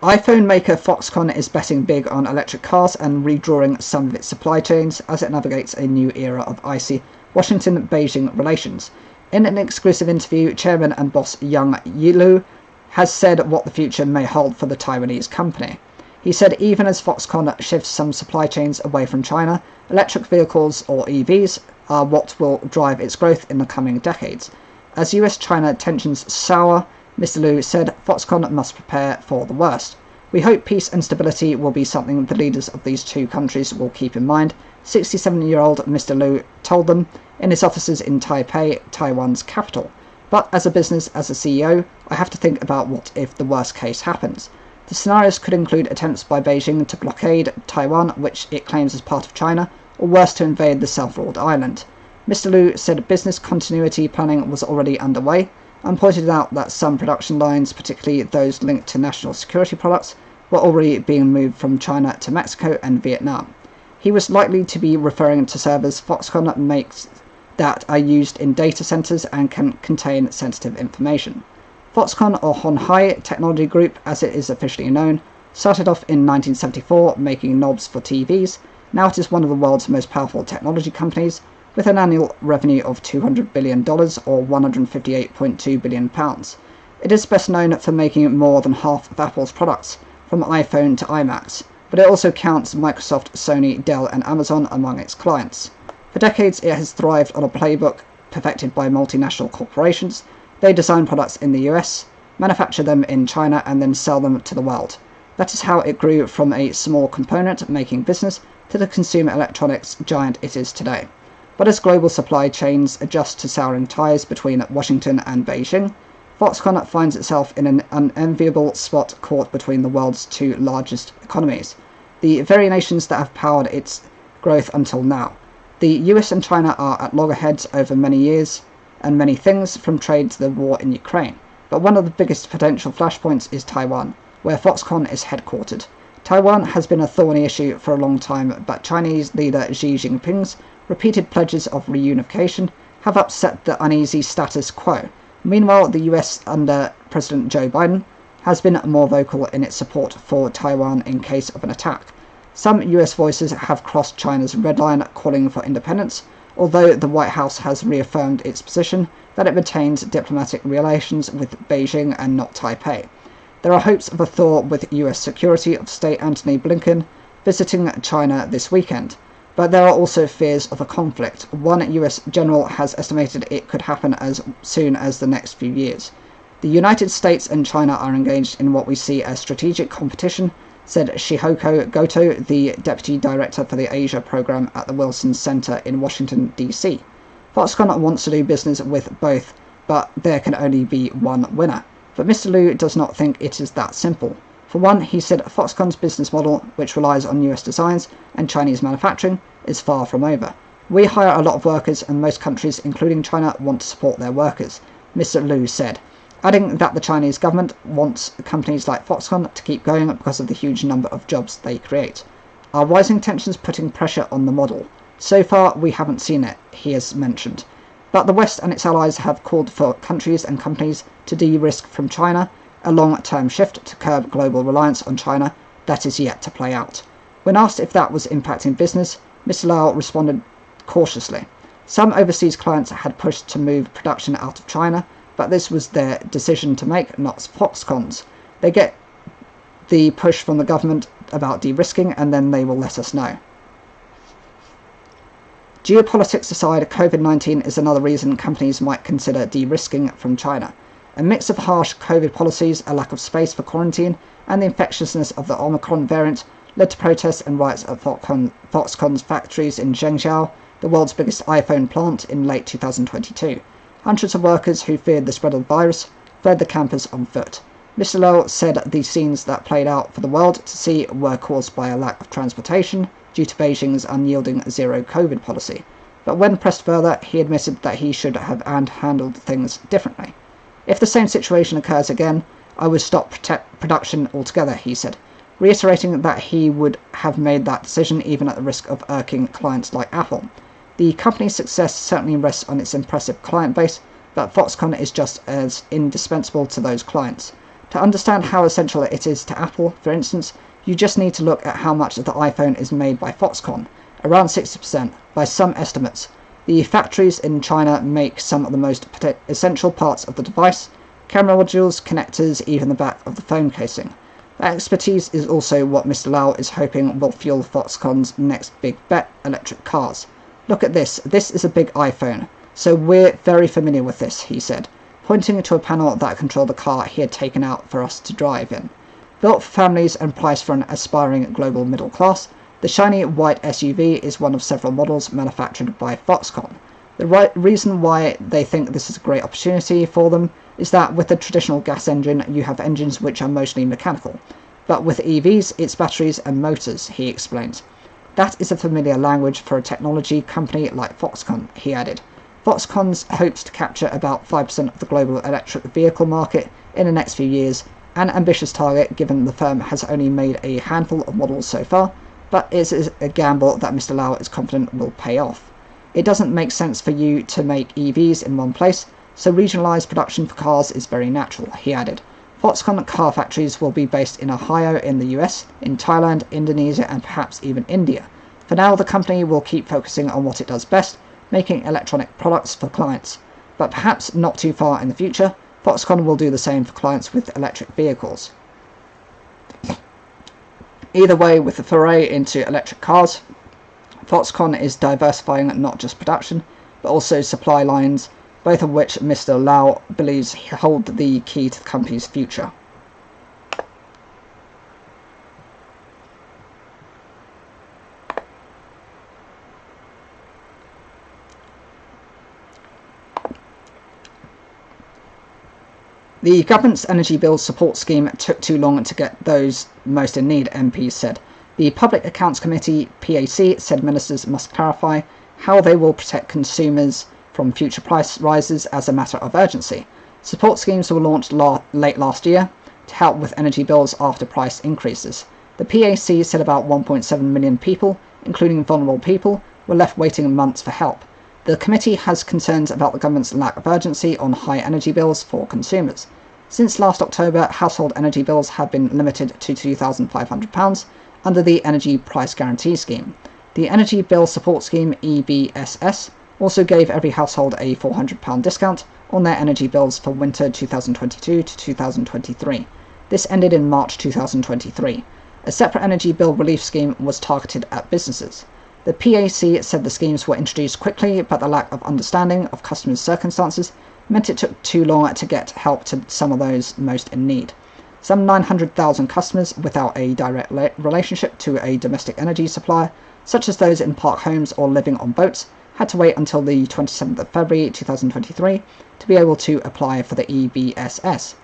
iPhone maker Foxconn is betting big on electric cars and redrawing some of its supply chains as it navigates a new era of icy Washington-Beijing relations. In an exclusive interview, chairman and boss Yang Yilu has said what the future may hold for the Taiwanese company. He said even as Foxconn shifts some supply chains away from China, electric vehicles, or EVs, are what will drive its growth in the coming decades. As US-China tensions sour, Mr. Liu said Foxconn must prepare for the worst. "We hope peace and stability will be something the leaders of these two countries will keep in mind," 67-year-old Mr. Liu told them in his offices in Taipei, Taiwan's capital. "But as a business, as a CEO, I have to think about what if the worst case happens. The scenarios could include attempts by Beijing to blockade Taiwan, which it claims as part of China, or worse, to invade the self-ruled island." Mr. Liu said business continuity planning was already underway, and pointed out that some production lines, particularly those linked to national security products, were already being moved from China to Mexico and Vietnam. He was likely to be referring to servers Foxconn makes that are used in data centers and can contain sensitive information. Foxconn, or Hon Hai Technology Group as it is officially known, started off in 1974 making knobs for TVs. Now it is one of the world's most powerful technology companies, with an annual revenue of $200 billion or £158.2 billion. It is best known for making more than half of Apple's products, from iPhone to iMacs, but it also counts Microsoft, Sony, Dell and Amazon among its clients. For decades, it has thrived on a playbook perfected by multinational corporations. They design products in the US, manufacture them in China, and then sell them to the world. That is how it grew from a small component-making business to the consumer electronics giant it is today. But as global supply chains adjust to souring ties between Washington and Beijing, Foxconn finds itself in an unenviable spot caught between the world's two largest economies, the very nations that have powered its growth until now. The US and China are at loggerheads over many years and many things, from trade to the war in Ukraine. But one of the biggest potential flashpoints is Taiwan, where Foxconn is headquartered. Taiwan has been a thorny issue for a long time, but Chinese leader Xi Jinping's repeated pledges of reunification have upset the uneasy status quo. Meanwhile, the US under President Joe Biden has been more vocal in its support for Taiwan in case of an attack. Some US voices have crossed China's red line, calling for independence, although the White House has reaffirmed its position that it retains diplomatic relations with Beijing and not Taipei. There are hopes of a thaw with US Secretary of State Antony Blinken visiting China this weekend, but there are also fears of a conflict. One US general has estimated it could happen as soon as the next few years. The United States and China are engaged in what we see as strategic competition, said Shihoko Goto, the Deputy Director for the Asia Program at the Wilson Center in Washington, D.C. Foxconn wants to do business with both, but there can only be one winner. But Mr. Liu does not think it is that simple. For one, he said Foxconn's business model, which relies on US designs and Chinese manufacturing, is far from over. We hire a lot of workers, and most countries, including China, want to support their workers, Mr. Liu said, adding that the Chinese government wants companies like Foxconn to keep going because of the huge number of jobs they create. Are rising tensions putting pressure on the model? So far, we haven't seen it, he has mentioned. But the West and its allies have called for countries and companies to de-risk from China, a long-term shift to curb global reliance on China that is yet to play out. When asked if that was impacting business, Mr. Lau responded cautiously. Some overseas clients had pushed to move production out of China, but this was their decision to make, not Foxconn's. They get the push from the government about de-risking, and then they will let us know. Geopolitics aside, COVID-19 is another reason companies might consider de-risking from China. A mix of harsh COVID policies, a lack of space for quarantine, and the infectiousness of the Omicron variant led to protests and riots at Foxconn's factories in Zhengzhou, the world's biggest iPhone plant, in late 2022. Hundreds of workers who feared the spread of the virus fled the campus on foot. Mr. Lau said the scenes that played out for the world to see were caused by a lack of transportation due to Beijing's unyielding zero-COVID policy. But when pressed further, he admitted that he should have handled things differently. If the same situation occurs again, I would stop production altogether, he said, reiterating that he would have made that decision even at the risk of irking clients like Apple. The company's success certainly rests on its impressive client base, but Foxconn is just as indispensable to those clients. To understand how essential it is to Apple, for instance, you just need to look at how much of the iPhone is made by Foxconn, around 60% by some estimates. The factories in China make some of the most essential parts of the device: camera modules, connectors, even the back of the phone casing. That expertise is also what Mr. Lau is hoping will fuel Foxconn's next big bet: electric cars. Look at this, this is a big iPhone, so we're very familiar with this, he said, pointing to a panel that controlled the car he had taken out for us to drive in. Built for families and priced for an aspiring global middle class, the shiny white SUV is one of several models manufactured by Foxconn. The reason why they think this is a great opportunity for them is that with the traditional gas engine, you have engines which are mostly mechanical, but with EVs, it's batteries and motors, he explains. That is a familiar language for a technology company like Foxconn, he added. Foxconn hopes to capture about 5% of the global electric vehicle market in the next few years, an ambitious target given the firm has only made a handful of models so far, but it is a gamble that Mr. Lau is confident will pay off. It doesn't make sense for you to make EVs in one place, so regionalized production for cars is very natural, he added. Foxconn car factories will be based in Ohio in the US, in Thailand, Indonesia, and perhaps even India. For now, the company will keep focusing on what it does best, making electronic products for clients. But perhaps not too far in the future, Foxconn will do the same for clients with electric vehicles. Either way, with the foray into electric cars, Foxconn is diversifying not just production, but also supply lines, both of which Mr. Lau believes hold the key to the company's future. The government's energy bill support scheme took too long to get those most in need, MPs said. The Public Accounts Committee, PAC, said ministers must clarify how they will protect consumers from future price rises as a matter of urgency. Support schemes were launched late last year to help with energy bills after price increases. The PAC said about 1.7 million people, including vulnerable people, were left waiting months for help. The committee has concerns about the government's lack of urgency on high energy bills for consumers. Since last October, household energy bills have been limited to £2,500 under the Energy Price Guarantee Scheme. The Energy Bill Support Scheme, EBSS, also gave every household a £400 discount on their energy bills for winter 2022 to 2023. This ended in March 2023. A separate energy bill relief scheme was targeted at businesses. The PAC said the schemes were introduced quickly, but the lack of understanding of customers' circumstances meant it took too long to get help to some of those most in need. Some 900,000 customers without a direct relationship to a domestic energy supplier, such as those in park homes or living on boats, had to wait until the 27th of February 2023 to be able to apply for the EBSS,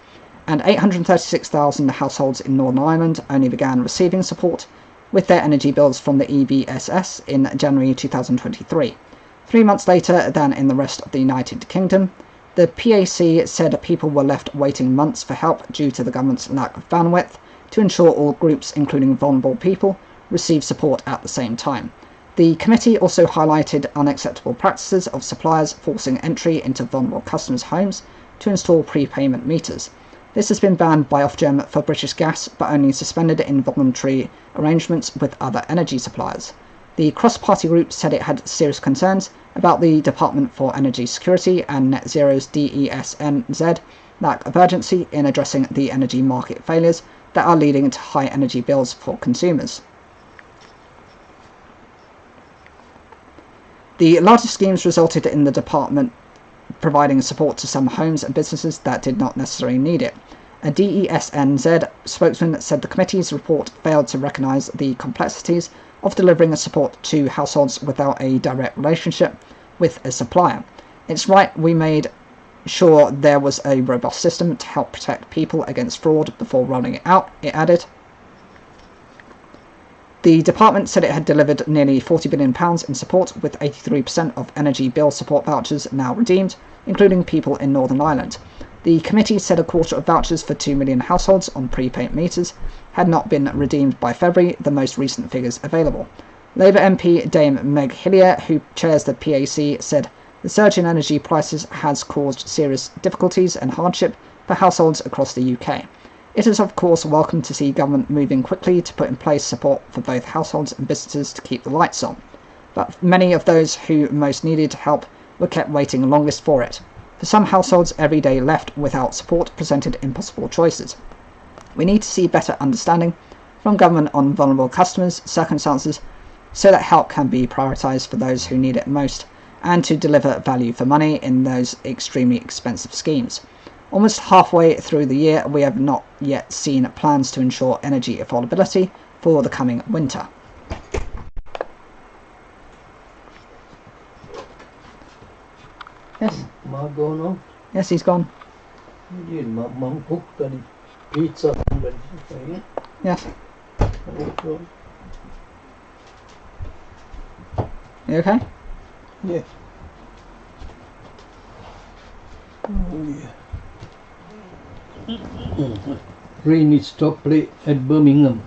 and 836,000 households in Northern Ireland only began receiving support with their energy bills from the EBSS in January 2023, 3 months later than in the rest of the United Kingdom. The PAC said people were left waiting months for help due to the government's lack of bandwidth to ensure all groups, including vulnerable people, receive support at the same time. The committee also highlighted unacceptable practices of suppliers forcing entry into vulnerable customers' homes to install prepayment meters. This has been banned by Ofgem for British Gas, but only suspended in voluntary arrangements with other energy suppliers. The cross-party group said it had serious concerns about the Department for Energy Security and Net Zero's DESNZ lack of urgency in addressing the energy market failures that are leading to high energy bills for consumers. The largest schemes resulted in the department providing support to some homes and businesses that did not necessarily need it. A DESNZ spokesman said the committee's report failed to recognise the complexities of delivering support to households without a direct relationship with a supplier. It's right we made sure there was a robust system to help protect people against fraud before rolling it out, it added. The department said it had delivered nearly £40 billion in support, with 83% of energy bill support vouchers now redeemed, including people in Northern Ireland. The committee said a quarter of vouchers for 2 million households on prepaid meters had not been redeemed by February, the most recent figures available. Labour MP Dame Meg Hillier, who chairs the PAC, said the surge in energy prices has caused serious difficulties and hardship for households across the UK. It is of course welcome to see government moving quickly to put in place support for both households and businesses to keep the lights on, but many of those who most needed help were kept waiting longest for it. For some households, every day left without support presented impossible choices. We need to see better understanding from government on vulnerable customers' circumstances so that help can be prioritised for those who need it most, and to deliver value for money in those extremely expensive schemes. Almost halfway through the year, we have not yet seen plans to ensure energy affordability for the coming winter. Yes. Mark gone out? Yes, he's gone. Mum cooked the pizza and yeah? Yes. You okay? Yeah. Oh yeah. Rain is stopped play at Birmingham.